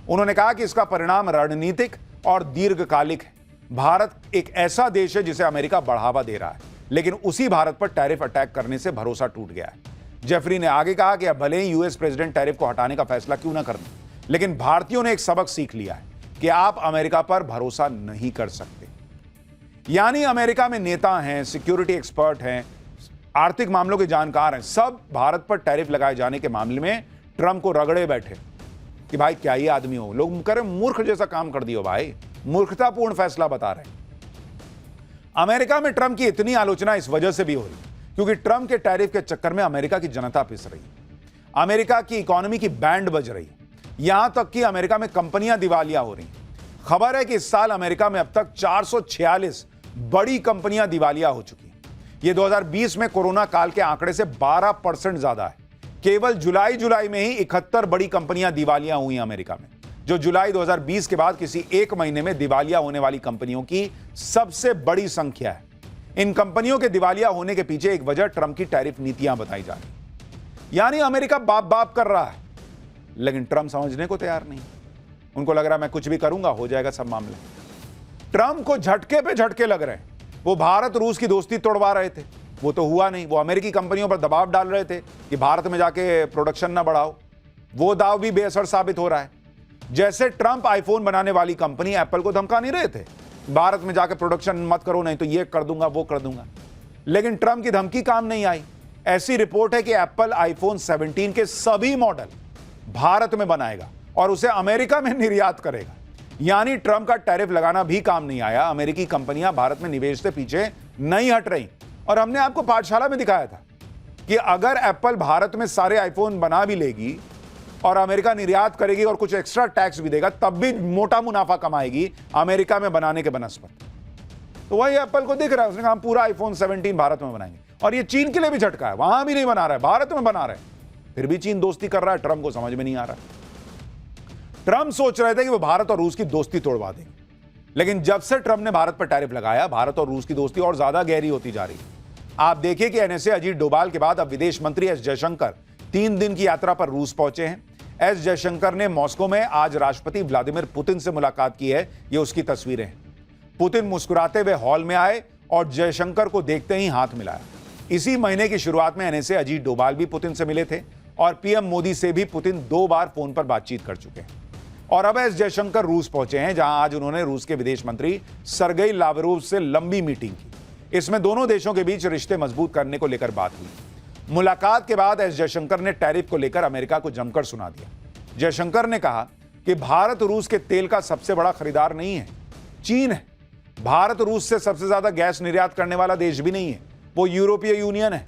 उन्होंने कहा कि इसका परिणाम रणनीतिक और दीर्घकालिक है। भारत एक ऐसा देश है जिसे अमेरिका बढ़ावा दे रहा है, लेकिन उसी भारत पर टैरिफ अटैक करने से भरोसा टूट गया है। जेफरी ने आगे कहा कि अब भले ही यूएस प्रेसिडेंट टैरिफ को हटाने का फैसला क्यों ना कर दें, लेकिन भारतीयों ने एक सबक सीख लिया है कि आप अमेरिका पर भरोसा नहीं कर सकते। यानी अमेरिका में नेता हैं, सिक्योरिटी एक्सपर्ट हैं, आर्थिक मामलों के जानकार हैं, सब भारत पर टैरिफ लगाए जाने के मामले में ट्रंप को रगड़े बैठे कि भाई क्या ये आदमी हो। लोग कह रहे मूर्ख जैसा काम कर दियो भाई, मूर्खतापूर्ण फैसला बता रहे हैं। अमेरिका में ट्रंप की इतनी आलोचना इस वजह से भी हो रही क्योंकि ट्रंप के टैरिफ के चक्कर में अमेरिका की जनता पिस रही है, अमेरिका की इकोनॉमी की बैंड बज रही है, यहां तक कि अमेरिका में कंपनियां दिवालिया हो रही। खबर है कि इस साल अमेरिका में अब तक 446 बड़ी कंपनियां दिवालिया हो चुकी हैं। ये 2020 में कोरोना काल के आंकड़े से 12% ज्यादा है। केवल जुलाई में ही 71 बड़ी कंपनियां दिवालिया हुई अमेरिका में, जो जुलाई 2020 के बाद किसी एक महीने में दिवालिया होने वाली कंपनियों की सबसे बड़ी संख्या है। इन कंपनियों के दिवालिया होने के पीछे एक वजह ट्रंप की टैरिफ नीतियां बताई जा रही। यानी अमेरिका बाप बाप कर रहा है, लेकिन ट्रंप समझने को तैयार नहीं। उनको लग रहा है मैं कुछ भी करूंगा हो जाएगा सब मामले। ट्रंप को झटके पे झटके लग रहे हैं। वो भारत रूस की दोस्ती तोड़वा रहे थे, वो तो हुआ नहीं। वो अमेरिकी कंपनियों पर दबाव डाल रहे थे कि भारत में जाके प्रोडक्शन ना बढ़ाओ, वो दाव भी बेअसर साबित हो रहा है। जैसे ट्रंप आईफोन बनाने वाली कंपनी एप्पल को धमका नहीं रहे थे, भारत में जाके प्रोडक्शन मत करो नहीं तो ये कर दूंगा वो कर दूंगा, लेकिन ट्रंप की धमकी काम नहीं आई। ऐसी रिपोर्ट है कि एप्पल आईफोन 17 के सभी मॉडल भारत में बनाएगा और उसे अमेरिका में निर्यात करेगा। यानी ट्रंप का टैरिफ लगाना भी काम नहीं आया। अमेरिकी कंपनियां भारत में निवेश से पीछे नहीं हट रही। और हमने आपको पाठशाला में दिखाया था कि अगर एप्पल भारत में सारे आईफोन बना भी लेगी और अमेरिका निर्यात करेगी और कुछ एक्स्ट्रा टैक्स भी देगा, तब भी मोटा मुनाफा कमाएगी अमेरिका में बनाने के बनस्पत। तो वही एप्पल को दिख रहा है, उसने कहा हम पूरा आईफोन 17 भारत में बनाएंगे। और ये चीन के लिए भी झटका है, वहां भी नहीं बना रहा है, भारत में बना रहे हैं। फिर भी चीन दोस्ती कर रहा है, ट्रंप को समझ में नहीं आ रहा। ट्रंप सोच रहे थे कि वो भारत और रूस की दोस्ती तोड़वा देंगे, लेकिन जब से ट्रंप ने भारत पर टैरिफ लगाया, भारत और रूस की दोस्ती और ज्यादा गहरी होती जा रही है। आप देखिए कि एनएसए अजीत डोभाल के बाद अब विदेश मंत्री एस जयशंकर 3 दिन की यात्रा पर रूस पहुंचे हैं। एस जयशंकर ने मॉस्को में आज राष्ट्रपति व्लादिमीर पुतिन से मुलाकात की है। ये उसकी तस्वीरें हैं। पुतिन मुस्कुराते हुए हॉल में आए और जयशंकर को देखते ही हाथ मिलाया। इसी महीने की शुरुआत में एनएसए अजीत डोभाल भी पुतिन से मिले थे और पीएम मोदी से भी पुतिन 2 बार फोन पर बातचीत कर चुके हैं। और अब एस जयशंकर रूस पहुंचे हैं, जहां आज उन्होंने रूस के विदेश मंत्री सरगेई लावरोव से लंबी मीटिंग की। इसमें दोनों देशों के बीच रिश्ते मजबूत करने को लेकर बात हुई। मुलाकात के बाद एस जयशंकर ने टैरिफ को लेकर अमेरिका को जमकर सुना दिया। जयशंकर ने कहा कि भारत रूस के तेल का सबसे बड़ा खरीदार नहीं है, चीन है। भारत रूस से सबसे ज्यादा गैस निर्यात करने वाला देश भी नहीं है, वो यूरोपीय यूनियन है।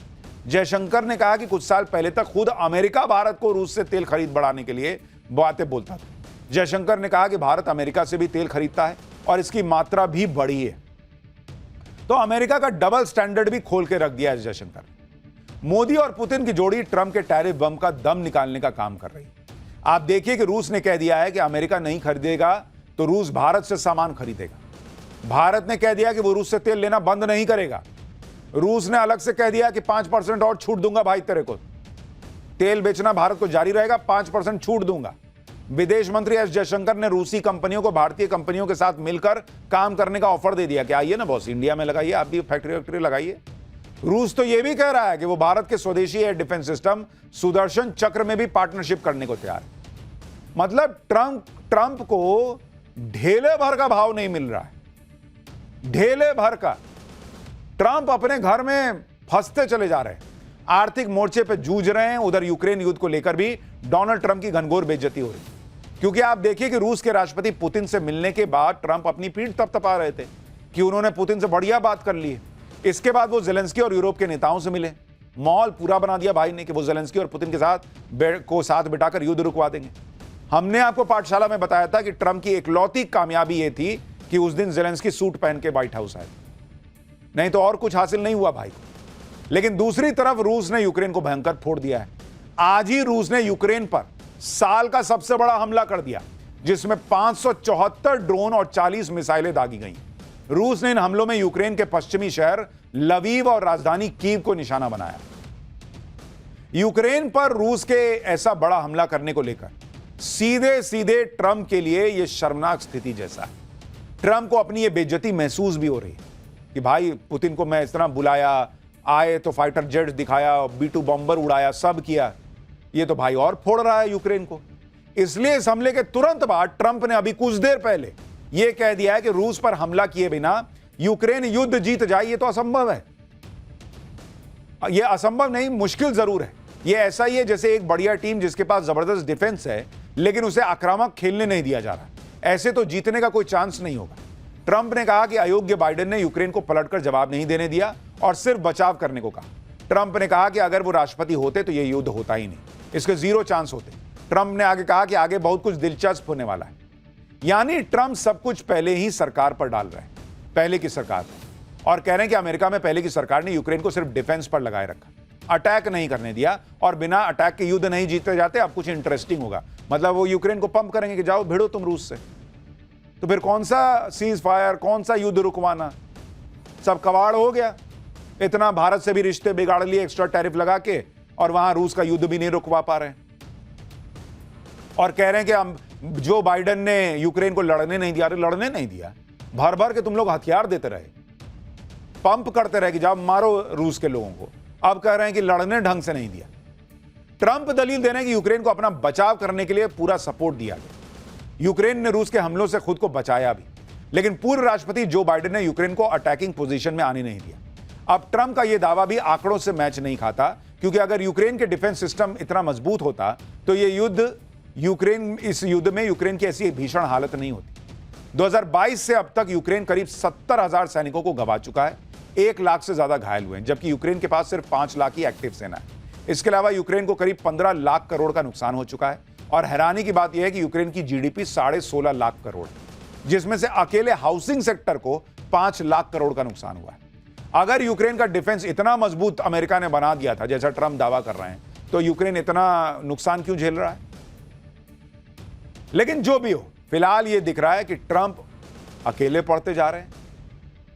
जयशंकर ने कहा कि कुछ साल पहले तक खुद अमेरिका भारत को रूस से तेल खरीद बढ़ाने के लिए बातें बोलता था। जयशंकर ने कहा कि भारत अमेरिका से भी तेल खरीदता है और इसकी मात्रा भी बढ़ी है। तो अमेरिका का डबल स्टैंडर्ड भी खोल के रख दिया है जयशंकर। मोदी और पुतिन की जोड़ी ट्रंप के टैरिफ बम का दम निकालने का काम कर रही है। आप देखिए कि रूस ने कह दिया है कि अमेरिका नहीं खरीदेगा तो रूस भारत से सामान खरीदेगा। भारत ने कह दिया कि वो रूस से तेल लेना बंद नहीं करेगा। रूस ने अलग से कह दिया कि 5% और छूट दूंगा भाई, तेरे को तेल बेचना भारत को जारी रहेगा, 5% छूट दूंगा। विदेश मंत्री एस जयशंकर ने रूसी कंपनियों को भारतीय कंपनियों के साथ मिलकर काम करने का ऑफर दे दिया कि आइए ना बॉस, इंडिया में लगाइए, आप भी फैक्ट्री लगाइए। रूस तो यह भी कह रहा है कि वो भारत के स्वदेशी एयर डिफेंस सिस्टम सुदर्शन चक्र में भी पार्टनरशिप करने को तैयार है। मतलब ट्रंप को ढेले भर का भाव नहीं मिल रहा है, ढेले भर का। ट्रंप अपने घर में फंसते चले जा रहे हैं, आर्थिक मोर्चे पे जूझ रहे हैं। उधर यूक्रेन युद्ध को लेकर भी डोनाल्ड ट्रंप की घनघोर बेइज्जती हो रही है, क्योंकि आप देखिए कि रूस के राष्ट्रपति पुतिन से मिलने के बाद ट्रंप अपनी पीठ तपतपा रहे थे कि उन्होंने पुतिन से बढ़िया बात कर ली है। इसके बाद वो जेलेंस्की और यूरोप के नेताओं से मिले, माहौल पूरा बना दिया भाई ने कि वो जेलेंस्की और पुतिन के साथ बिठाकर युद्ध रुकवा देंगे। हमने आपको पाठशाला में बताया था कि ट्रंप की इकलौती कामयाबी यह थी कि उस दिन जेलेंस्की सूट पहन के व्हाइट हाउस आए, नहीं तो और कुछ हासिल नहीं हुआ भाई को। लेकिन दूसरी तरफ रूस ने यूक्रेन को भयंकर फोड़ दिया है। आज ही रूस ने यूक्रेन पर साल का सबसे बड़ा हमला कर दिया, जिसमें 574 ड्रोन और 40 मिसाइलें दागी गई। रूस ने इन हमलों में यूक्रेन के पश्चिमी शहर लवीव और राजधानी कीव को निशाना बनाया। यूक्रेन पर रूस के ऐसा बड़ा हमला करने को लेकर सीधे सीधे ट्रंप के लिए यह शर्मनाक स्थिति जैसा है। ट्रंप को अपनी ये बेइज्जती महसूस भी हो रही है कि भाई पुतिन को मैं इस तरह बुलाया, आए तो फाइटर जेट्स दिखाया, B-2 बॉम्बर उड़ाया, सब किया, ये तो भाई और फोड़ रहा है यूक्रेन को। इसलिए इस हमले के तुरंत बाद ट्रंप ने अभी कुछ देर पहले यह कह दिया है कि रूस पर हमला किए बिना यूक्रेन युद्ध जीत जाए, ये तो असंभव है। यह असंभव नहीं, मुश्किल जरूर है। यह ऐसा ही है जैसे एक बढ़िया टीम जिसके पास जबरदस्त डिफेंस है लेकिन उसे आक्रामक खेलने नहीं दिया जा रहा, ऐसे तो जीतने का कोई चांस नहीं होगा। ट्रंप ने कहा कि अयोग्य बाइडेन ने यूक्रेन को पलटकर जवाब नहीं देने दिया और सिर्फ बचाव करने को कहा। ट्रंप ने कहा कि अगर वो राष्ट्रपति होते तो यह युद्ध होता ही नहीं, इसके 0 चांस होते। ट्रंप ने आगे कहा कि आगे बहुत कुछ दिलचस्प होने वाला है। यानी ट्रंप सब कुछ पहले ही सरकार पर डाल रहे हैं, पहले की सरकार पर, और कह रहे हैं कि अमेरिका में पहले की सरकार ने यूक्रेन को सिर्फ डिफेंस पर लगाए रखा, अटैक नहीं करने दिया, और बिना अटैक के युद्ध नहीं जीते जाते। अब कुछ इंटरेस्टिंग होगा, मतलब वो यूक्रेन को पंप करेंगे कि जाओ भिड़ो तुम रूस से। तो फिर कौन सा सीज फायर, कौन सा युद्ध रुकवाना, सब कबाड़ हो गया। इतना भारत से भी रिश्ते बिगाड़ लिए एक्स्ट्रा टैरिफ लगा के, और वहां रूस का युद्ध भी नहीं रुकवा पा रहे हैं। और कह रहे हैं कि हम जो बाइडेन ने यूक्रेन को लड़ने नहीं दिया, लड़ने नहीं दिया, भर भर के तुम लोग हथियार देते रहे, पंप करते रहे कि जाओ मारो रूस के लोगों को। अब कह रहे हैं कि लड़ने ढंग से नहीं दिया। ट्रंप दलील दे रहे हैं कि यूक्रेन को अपना बचाव करने के लिए पूरा सपोर्ट दिया गया। यूक्रेन ने रूस के हमलों से खुद को बचाया भी, लेकिन पूर्व राष्ट्रपति जो बाइडेन ने यूक्रेन को अटैकिंग पोजीशन में आने नहीं दिया। अब ट्रंप का यह दावा भी आंकड़ों से मैच नहीं खाता, क्योंकि अगर यूक्रेन के डिफेंस सिस्टम इतना मजबूत होता तो इस युद्ध में यूक्रेन की ऐसी भीषण हालत नहीं होती। 2022 से अब तक यूक्रेन करीब 70,000 सैनिकों को गंवा चुका है, 1 लाख से ज्यादा घायल हुए हैं, जबकि यूक्रेन के पास सिर्फ 5 लाख ही एक्टिव सेना है। इसके अलावा यूक्रेन को करीब 15 लाख करोड़ का नुकसान हो चुका है, और हैरानी की बात यह है कि यूक्रेन की जीडीपी 16.5 लाख करोड़, जिसमें से अकेले हाउसिंग सेक्टर को 5 लाख करोड़ का नुकसान हुआ है। अगर यूक्रेन का डिफेंस इतना मजबूत अमेरिका ने बना दिया था जैसा ट्रंप दावा कर रहे हैं, तो यूक्रेन इतना नुकसान क्यों झेल रहा है? लेकिन जो भी हो, फिलहाल यह दिख रहा है कि ट्रंप अकेले पड़ते जा रहे हैं,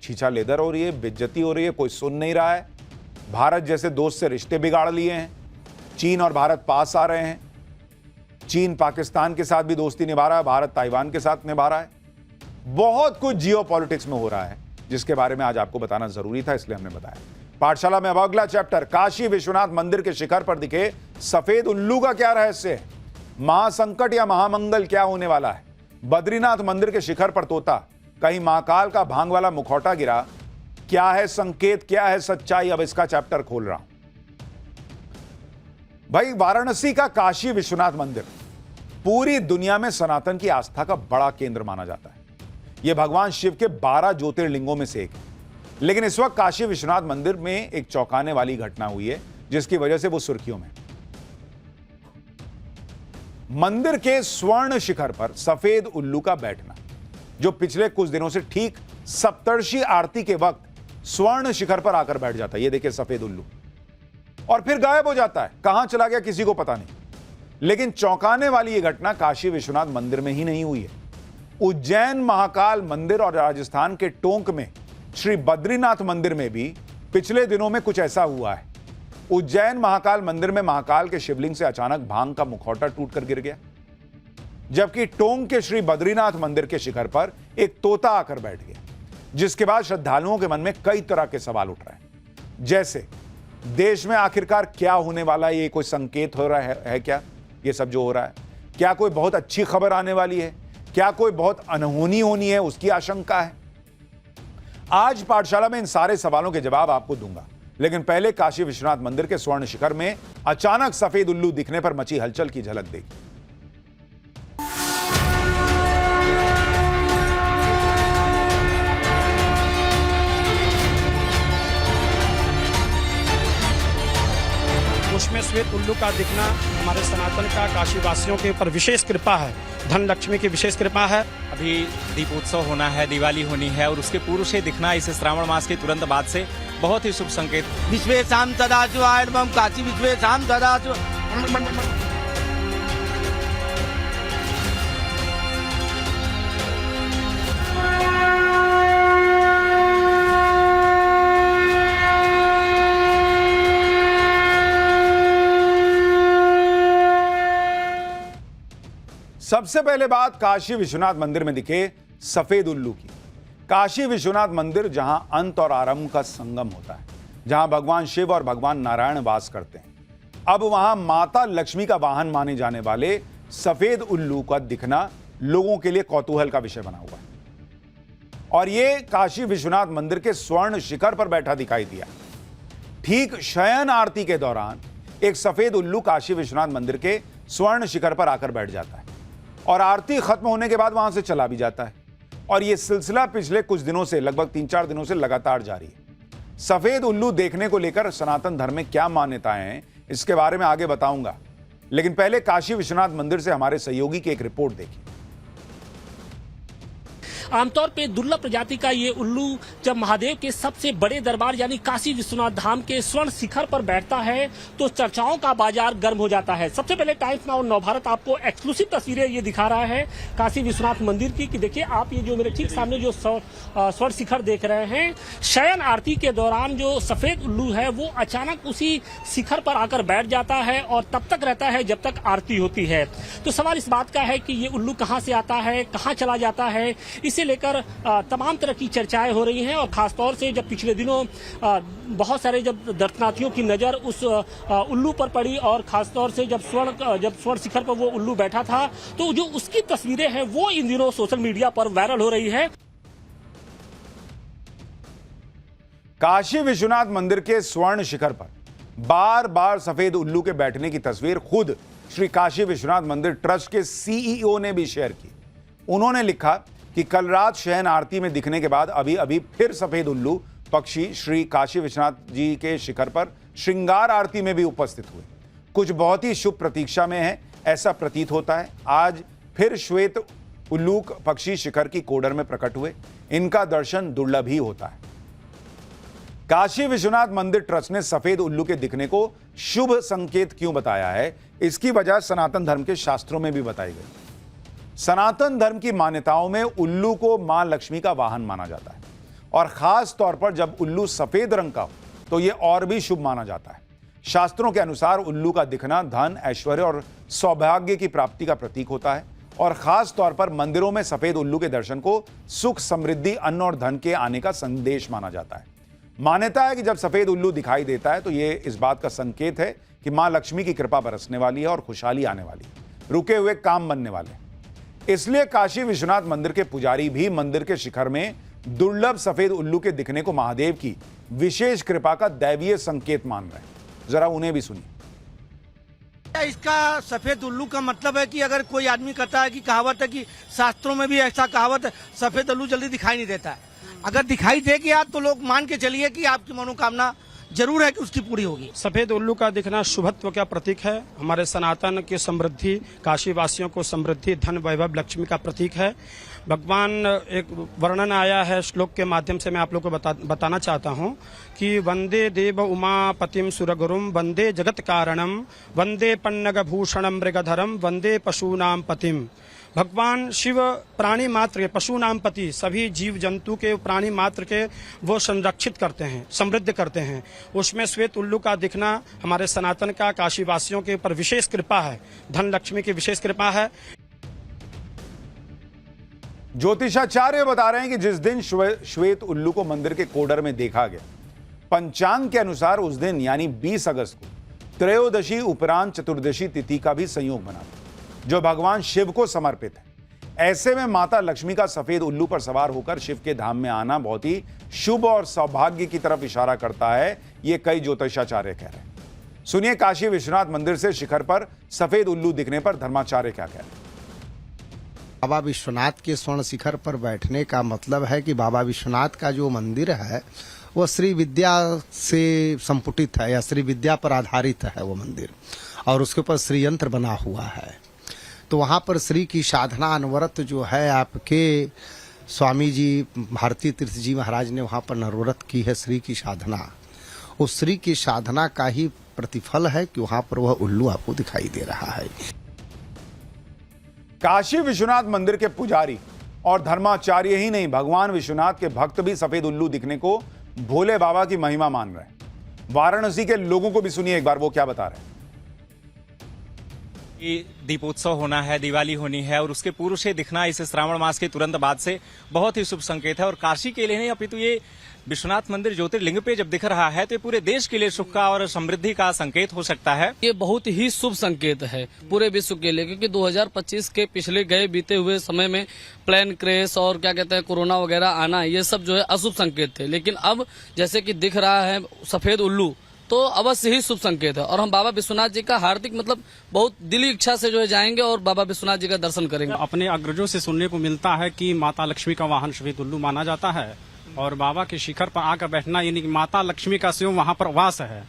छीछा लेदर हो रही है, बेइज्जती हो रही है, कोई सुन नहीं रहा है। भारत जैसे दोस्त से रिश्ते बिगाड़ लिए हैं, चीन और भारत पास आ रहे हैं, चीन पाकिस्तान के साथ भी दोस्ती निभा रहा है, भारत ताइवान के साथ निभा रहा है। बहुत कुछ जियो पॉलिटिक्स में हो रहा है, जिसके बारे में आज आपको बताना जरूरी था, इसलिए हमने बताया। पाठशाला में अब अगला चैप्टर, काशी विश्वनाथ मंदिर के शिखर पर दिखे सफेद उल्लू का क्या रहस्य है? महासंकट या महामंगल क्या होने वाला है? बद्रीनाथ मंदिर के शिखर पर तोता, कहीं महाकाल का भांग वाला मुखौटा गिरा, क्या है संकेत, क्या है सच्चाई? अब इसका चैप्टर खोल रहा हूं। भाई, वाराणसी का काशी विश्वनाथ मंदिर पूरी दुनिया में सनातन की आस्था का बड़ा केंद्र माना जाता है। यह भगवान शिव के 12 ज्योतिर्लिंगों में से एक है। लेकिन इस वक्त काशी विश्वनाथ मंदिर में एक चौंकाने वाली घटना हुई है, जिसकी वजह से वो सुर्खियों में। मंदिर के स्वर्ण शिखर पर सफेद उल्लू का बैठना, जो पिछले कुछ दिनों से ठीक सप्तर्षि आरती के वक्त स्वर्ण शिखर पर आकर बैठ जाता है। ये देखिए सफेद उल्लू, और फिर गायब हो जाता है। कहां चला गया किसी को पता नहीं। लेकिन चौंकाने वाली यह घटना काशी विश्वनाथ मंदिर में ही नहीं हुई है। उज्जैन महाकाल मंदिर और राजस्थान के टोंक में श्री बद्रीनाथ मंदिर में भी पिछले दिनों में कुछ ऐसा हुआ है। उज्जैन महाकाल मंदिर में महाकाल के शिवलिंग से अचानक भांग का मुखौटा टूटकर गिर गया, जबकि टोंक के श्री बद्रीनाथ मंदिर के शिखर पर एक तोता आकर बैठ गया, जिसके बाद श्रद्धालुओं के मन में कई तरह के सवाल उठ रहे हैं। जैसे, देश में आखिरकार क्या होने वाला है? ये कोई संकेत हो रहा है क्या? ये सब जो हो रहा है, क्या कोई बहुत अच्छी खबर आने वाली है? क्या कोई बहुत अनहोनी होनी है, उसकी आशंका है? आज पाठशाला में इन सारे सवालों के जवाब आपको दूंगा, लेकिन पहले काशी विश्वनाथ मंदिर के स्वर्ण शिखर में अचानक सफेद उल्लू दिखने पर मची हलचल की झलक देखी। उसमें श्वेत उल्लू का दिखना हमारे सनातन का काशी वासियों के ऊपर विशेष कृपा है, धन लक्ष्मी की विशेष कृपा है। अभी दीपोत्सव होना है, दिवाली होनी है, और उसके पूर्व से दिखना इस श्रावण मास के तुरंत बाद से बहुत ही शुभ संकेत। विश्वेशाम सदाशिव आयुर्बम काशी विश्वेशाम सदाशिव। सबसे पहले बात काशी विश्वनाथ मंदिर में दिखे सफेद उल्लू की। काशी विश्वनाथ मंदिर जहां अंत और आरंभ का संगम होता है, जहां भगवान शिव और भगवान नारायण वास करते हैं, अब वहां माता लक्ष्मी का वाहन माने जाने वाले सफेद उल्लू का दिखना लोगों के लिए कौतूहल का विषय बना हुआ है। और ये काशी विश्वनाथ मंदिर के स्वर्ण शिखर पर बैठा दिखाई दिया। ठीक शयन आरती के दौरान एक सफेद उल्लू काशी विश्वनाथ मंदिर के स्वर्ण शिखर पर आकर बैठ जाता है और आरती खत्म होने के बाद वहां से चला भी जाता है। और यह सिलसिला पिछले कुछ दिनों से, लगभग 3-4 दिनों से लगातार जारी है। सफेद उल्लू देखने को लेकर सनातन धर्म में क्या मान्यताएं हैं, इसके बारे में आगे बताऊंगा, लेकिन पहले काशी विश्वनाथ मंदिर से हमारे सहयोगी की एक रिपोर्ट देखिए। आमतौर पे दुर्लभ प्रजाति का ये उल्लू जब महादेव के सबसे बड़े दरबार यानी काशी विश्वनाथ धाम के स्वर्ण शिखर पर बैठता है तो चर्चाओं का बाजार गर्म हो जाता है। सबसे पहले टाइम्स नाउ और नवभारत आपको एक्सक्लूसिव तस्वीरें ये दिखा रहा है काशी विश्वनाथ मंदिर की, कि देखिए आप ये जो मेरे ठीक सामने जो स्वर्ण शिखर देख रहे हैं, शयन आरती के दौरान जो सफेद उल्लू है वो अचानक उसी शिखर पर आकर बैठ जाता है और तब तक रहता है जब तक आरती होती है। तो सवाल इस बात का है कि ये उल्लू कहाँ से आता है, कहाँ चला जाता है, इसे लेकर तमाम तरह की चर्चाएं हो रही हैं। और खासतौर से जब पिछले दिनों बहुत सारे जब दर्शनार्थियों की नजर उस उल्लू पर पड़ी और खासतौर से जब स्वर्ण शिखर पर वो उल्लू बैठा था, तो जो उसकी तस्वीरें हैं वो इन दिनों सोशल मीडिया पर वायरल हो रही है। काशी विश्वनाथ मंदिर के स्वर्ण शिखर पर बार बार सफेद उल्लू के बैठने की तस्वीर खुद श्री काशी विश्वनाथ मंदिर ट्रस्ट के सीईओ ने भी शेयर की। उन्होंने लिखा कि कल रात शयन आरती में दिखने के बाद अभी अभी फिर सफेद उल्लू पक्षी श्री काशी विश्वनाथ जी के शिखर पर श्रृंगार आरती में भी उपस्थित हुए। कुछ बहुत ही शुभ प्रतीक्षा में है, ऐसा प्रतीत होता है। आज फिर श्वेत उल्लूक पक्षी शिखर की कोडर में प्रकट हुए। इनका दर्शन दुर्लभ ही होता है। काशी विश्वनाथ मंदिर ट्रस्ट ने सफेद उल्लू के दिखने को शुभ संकेत क्यों बताया है, इसकी वजह सनातन धर्म के शास्त्रों में भी बताई गई। सनातन धर्म की मान्यताओं में उल्लू को मां लक्ष्मी का वाहन माना जाता है और खास तौर पर जब उल्लू सफेद रंग का हो तो यह और भी शुभ माना जाता है। शास्त्रों के अनुसार उल्लू का दिखना धन, ऐश्वर्य और सौभाग्य की प्राप्ति का प्रतीक होता है और खास तौर पर मंदिरों में सफेद उल्लू के दर्शन को सुख, समृद्धि, अन्न और धन के आने का संदेश माना जाता है। मान्यता है कि जब सफेद उल्लू दिखाई देता है तो यह इस बात का संकेत है कि मां लक्ष्मी की कृपा बरसने वाली है और खुशहाली आने वाली है, रुके हुए काम बनने वाले हैं। इसलिए काशी विश्वनाथ मंदिर के पुजारी भी मंदिर के शिखर में दुर्लभ सफेद उल्लू के दिखने को महादेव की विशेष कृपा का दैवीय संकेत मान रहे हैं। जरा उन्हें भी सुनिए। इसका सफेद उल्लू का मतलब है कि अगर कोई आदमी कहता है कि कहावत है कि शास्त्रों में भी ऐसा कहावत है, सफेद उल्लू जल्दी दिखाई नहीं देता है। अगर दिखाई दे गया तो लोग मान के चलिए कि आपकी मनोकामना जरूर है कि उसकी पूरी होगी। सफेद उल्लू का दिखना शुभत्व का प्रतीक है। हमारे सनातन की समृद्धि, काशी वासियों को समृद्धि, धन, वैभव, लक्ष्मी का प्रतीक है। भगवान एक वर्णन आया है श्लोक के माध्यम से, मैं आप लोग को बताना चाहता हूँ कि वंदे देव उमापतिम सुरगुरुम वंदे जगत कारणम वंदे पन्नग भूषणम मृगधरम वंदे पशूनाम पतिम। भगवान शिव प्राणी मात्र के, पशु नाम पति, सभी जीव जंतु के, प्राणी मात्र के वो संरक्षित करते हैं, समृद्ध करते हैं। उसमें श्वेत उल्लू का दिखना हमारे सनातन का, काशी वासियों के ऊपर विशेष कृपा है, धन लक्ष्मी की विशेष कृपा है। ज्योतिषाचार्य बता रहे हैं कि जिस दिन श्वेत उल्लू को मंदिर के कोडर में देखा गया, पंचांग के अनुसार उस दिन यानी 20 अगस्त को त्रयोदशी उपरांत चतुर्दशी तिथि का भी संयोग बना, जो भगवान शिव को समर्पित है। ऐसे में माता लक्ष्मी का सफेद उल्लू पर सवार होकर शिव के धाम में आना बहुत ही शुभ और सौभाग्य की तरफ इशारा करता है, ये कई ज्योतिषाचार्य कह रहे हैं। सुनिए काशी विश्वनाथ मंदिर से शिखर पर सफेद उल्लू दिखने पर धर्माचार्य क्या कह रहे हैं। बाबा विश्वनाथ के स्वर्ण शिखर पर बैठने का मतलब है कि बाबा विश्वनाथ का जो मंदिर है वो श्री विद्या से संपुटित है या श्री विद्या पर आधारित है वो मंदिर, और उसके ऊपर श्री यंत्र बना हुआ है। तो वहाँ पर श्री की साधना अनवरत जो है, आपके स्वामी जी भारती तीर्थ जी महाराज ने वहाँ पर नरवरत की है श्री की साधना। उस श्री की साधना का ही प्रतिफल है कि वहाँ पर वह उल्लू आपको दिखाई दे रहा है। काशी विश्वनाथ मंदिर के पुजारी और धर्माचार्य ही नहीं, भगवान विश्वनाथ के भक्त भी सफेद उल्लू दिखने को भोले बाबा की महिमा मान रहे हैं। वाराणसी के लोगों को भी सुनिए एक बार वो क्या बता रहे हैं। ये दीपोत्सव होना है, दिवाली होनी है और उसके पूर्व से दिखना इस श्रावण मास के तुरंत बाद से बहुत ही शुभ संकेत है। और काशी के लिए नहीं अपितु ये विश्वनाथ मंदिर ज्योतिर्लिंग पे जब दिख रहा है तो ये पूरे देश के लिए सुख का और समृद्धि का संकेत हो सकता है। ये बहुत ही शुभ संकेत है पूरे विश्व के लिए, क्योंकि 2025 के पिछले गए बीते हुए समय में प्लेन क्रैश और क्या कहते हैं कोरोना वगैरह आना, ये सब जो है अशुभ संकेत थे। लेकिन अब जैसे कि दिख रहा है सफेद उल्लू, तो अवश्य ही शुभ संकेत है। और हम बाबा विश्वनाथ जी का हार्दिक बहुत दिली इच्छा से जो है जाएंगे और बाबा विश्वनाथ जी का दर्शन करेंगे। अपने अग्रजों से सुनने को मिलता है कि माता लक्ष्मी का वाहन सफेद उल्लू माना जाता है और बाबा के शिखर पर आकर बैठना यानी कि माता लक्ष्मी का स्वयं वहां पर वास है।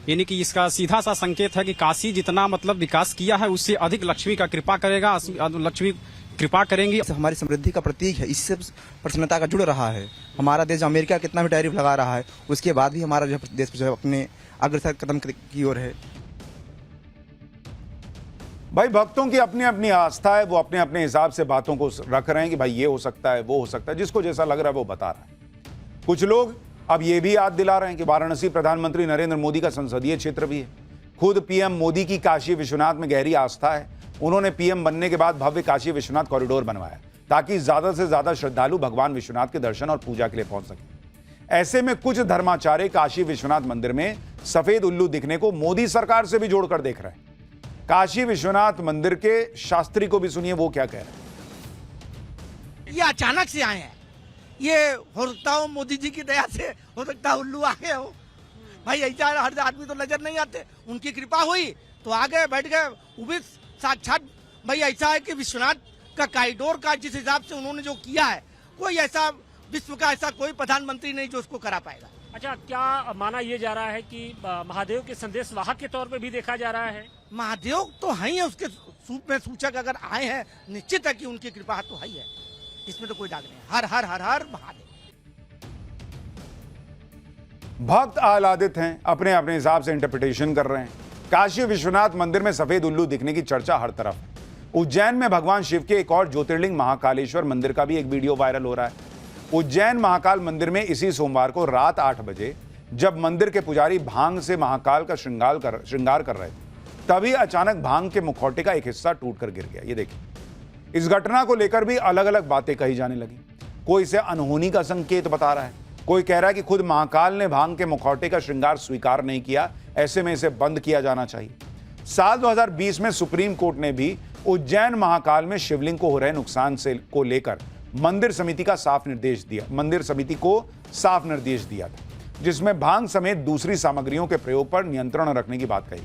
यानी कि इसका सीधा सा संकेत है कि काशी जितना विकास किया है उससे अधिक लक्ष्मी का कृपा करेगा, लक्ष्मी कृपा करेंगी। हमारी समृद्धि का प्रतीक है, इससे प्रसन्नता का जुड़ रहा है। हमारा देश अमेरिका कितना भी टैरिफ लगा रहा है, उसके बाद भी हमारा जो देश जो है अपने अग्रसर कदम की ओर है। भाई भक्तों की अपनी अपनी आस्था है, वो अपने अपने हिसाब से बातों को रख रहे हैं कि भाई ये हो सकता है, वो हो सकता है, जिसको जैसा लग रहा है वो बता रहा है। कुछ लोग अब ये भी याद दिला रहे हैं कि वाराणसी प्रधानमंत्री नरेंद्र मोदी का संसदीय क्षेत्र भी है। खुद पीएम मोदी की काशी विश्वनाथ में गहरी आस्था है। उन्होंने पीएम बनने के बाद भव्य काशी विश्वनाथ कॉरिडोर बनवाया ताकि ज्यादा से ज्यादा श्रद्धालु भगवान विश्वनाथ के दर्शन और पूजा के लिए पहुंच सके। ऐसे में कुछ धर्माचार्य काशी विश्वनाथ मंदिर में सफेद उल्लू दिखने को मोदी सरकार से भी जोड़कर देख रहे हैं। काशी विश्वनाथ मंदिर के शास्त्री को भी सुनिए वो क्या कह रहे हैं। ये अचानक से आए हैं, ये हो सकता हो मोदी जी की दया से हो सकता है उल्लू आ गए हो। भाई ऐसा हर आदमी तो नजर नहीं आते, उनकी कृपा हुई तो आ गए, बैठ गए। वो भी साक्षात भाई ऐसा है कि विश्वनाथ का कॉरिडोर का जिस हिसाब से उन्होंने जो किया है, कोई ऐसा विश्व का ऐसा कोई प्रधानमंत्री नहीं जो उसको करा पाएगा। अच्छा, क्या माना ये जा रहा है कि महादेव के संदेश वाहक के तौर पे भी देखा जा रहा है? महादेव तो है ही, उसके रूप में सूचक अगर आए हैं, निश्चित है कि उनकी कृपा तो है ही है, इसमें तो कोई दाग नहीं। हर हर हर हर महादेव। भक्त आह्लादित हैं, अपने अपने हिसाब से इंटरप्रिटेशन कर रहे हैं। काशी विश्वनाथ मंदिर में सफेद उल्लू दिखने की चर्चा हर तरफ है। उज्जैन में भगवान शिव के एक और ज्योतिर्लिंग महाकालेश्वर मंदिर का भी एक वीडियो वायरल हो रहा है। उज्जैन महाकाल मंदिर में इसी सोमवार को रात 8 बजे जब मंदिर के पुजारी भांग से महाकाल का श्रृंगार कर रहे थे, तभी अचानक भांग के मुखौटे का एक हिस्सा टूटकर गिर गया। ये देखिए, इस घटना को लेकर भी अलग अलग बातें कही जाने लगी। कोई इसे अनहोनी का संकेत बता रहा है, कोई कह रहा है कि खुद महाकाल ने भांग के मुखौटे का श्रृंगार स्वीकार नहीं किया, ऐसे में इसे बंद किया जाना चाहिए। साल 2020 में सुप्रीम कोर्ट ने भी उज्जैन महाकाल में शिवलिंग को हो रहे नुकसान को लेकर मंदिर समिति को साफ निर्देश दिया था, जिसमें भांग समेत दूसरी सामग्रियों के प्रयोग पर नियंत्रण रखने की बात कही।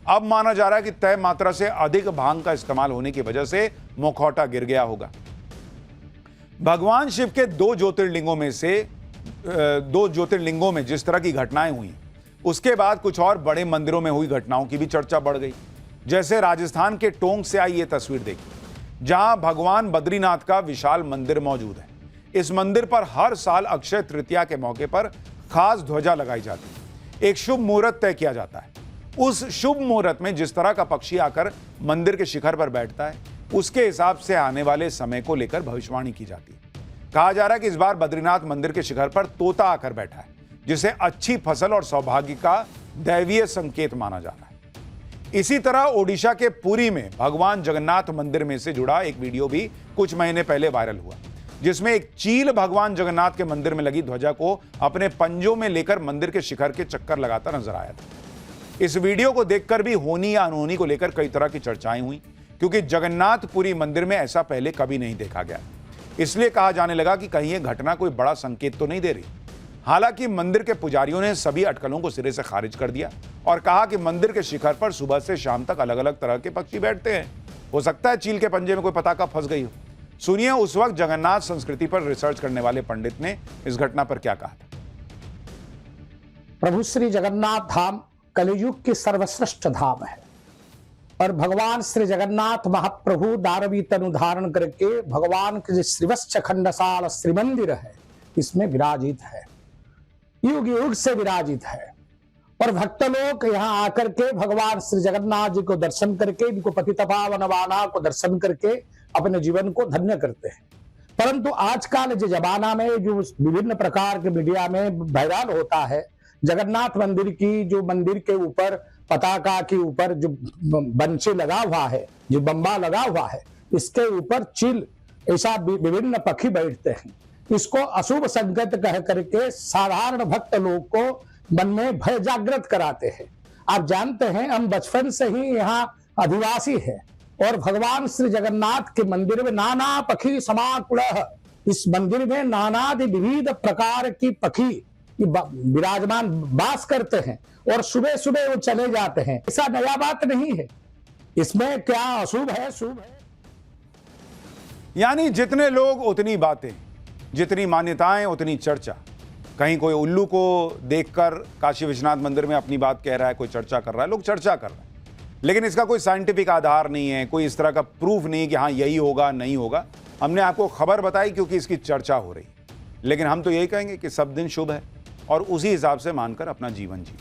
अब माना जा रहा है कि तय मात्रा से अधिक भांग का इस्तेमाल होने की वजह से मुखौटा गिर गया होगा। भगवान शिव के दो ज्योतिर्लिंगों में जिस तरह की घटनाएं हुई, उसके बाद कुछ और बड़े मंदिरों में हुई घटनाओं की भी चर्चा बढ़ गई। जैसे राजस्थान के टोंक से आई ये तस्वीर देखिए, जहां भगवान बद्रीनाथ का विशाल मंदिर मौजूद है। इस मंदिर पर हर साल अक्षय तृतीया के मौके पर खास ध्वजा लगाई जाती है, एक शुभ मुहूर्त तय किया जाता है। उस शुभ मुहूर्त में जिस तरह का पक्षी आकर मंदिर के शिखर पर बैठता है, उसके हिसाब से आने वाले समय को लेकर भविष्यवाणी की जाती है। कहा जा रहा है कि इस बार बद्रीनाथ मंदिर के शिखर पर तोता आकर बैठा है, जिसे अच्छी फसल और सौभाग्य का दैवीय संकेत माना जा रहा है। इसी तरह ओडिशा के पुरी में भगवान जगन्नाथ मंदिर में से जुड़ा एक वीडियो भी कुछ महीने पहले वायरल हुआ, जिसमें एक चील भगवान जगन्नाथ के मंदिर में लगी ध्वजा को अपने पंजों में लेकर मंदिर के शिखर के चक्कर लगाता नजर आया था। इस वीडियो को देखकर भी होनी या अनहोनी को लेकर कई तरह की चर्चाएं हुई, क्योंकि जगन्नाथपुरी मंदिर में ऐसा पहले कभी नहीं देखा गया। इसलिए कहा जाने लगा कि कहीं यह घटना कोई बड़ा संकेत तो नहीं दे रही। हालांकि मंदिर के पुजारियों ने सभी अटकलों को सिरे से खारिज कर दिया और कहा कि मंदिर के शिखर पर सुबह से शाम तक अलग अलग तरह के पक्षी बैठते हैं। हो सकता है चील के पंजे में कोई पताका फंस गई हो। सुनिए उस वक्त जगन्नाथ संस्कृति पर रिसर्च करने वाले पंडित ने इस घटना पर क्या कहा था। प्रभु श्री जगन्नाथ धाम कलयुग की सर्वश्रेष्ठ धाम है और भगवान श्री जगन्नाथ महाप्रभु दारवी तनु धारण करके भगवान के श्रीवत्स खंडसाल श्री मंदिर है, इसमें विराजित है, युग युग से विराजित है। और भक्त लोग यहाँ आकर के भगवान श्री जगन्नाथ जी को दर्शन करके, इनको पतितपावन वाना को दर्शन करके अपने जीवन को धन्य करते हैं। परंतु आजकल जो जमाना में जो विभिन्न प्रकार के मीडिया में वायरल होता है, जगन्नाथ मंदिर की जो मंदिर के ऊपर पताका के ऊपर जो बंसी लगा हुआ है, जो बम्बा लगा हुआ है, इसके ऊपर चिल ऐसा विभिन्न पक्षी बैठते हैं। इसको अशुभ संकेत कह करके साधारण भक्त लोग को मन में भय जागृत कराते हैं। आप जानते हैं हम बचपन से ही यहाँ अधिवासी है और भगवान श्री जगन्नाथ के मंदिर में नाना पक्षी समाकुलः, इस मंदिर में नानादि विविध प्रकार की पक्षी विराजमान वास करते हैं और सुबह सुबह वो चले जाते हैं। ऐसा नया बात नहीं है, इसमें क्या अशुभ है शुभ है। यानी जितने लोग उतनी बातें, जितनी मान्यताएं उतनी चर्चा। कहीं कोई उल्लू को देखकर काशी विश्वनाथ मंदिर में अपनी बात कह रहा है, कोई चर्चा कर रहा है, लोग चर्चा कर रहे हैं, लेकिन इसका कोई साइंटिफिक आधार नहीं है, कोई इस तरह का प्रूफ नहीं कि हाँ यही होगा नहीं होगा। हमने आपको खबर बताई क्योंकि इसकी चर्चा हो रही, लेकिन हम तो यही कहेंगे कि सब दिन शुभ है और उसी हिसाब से मानकर अपना जीवन जी।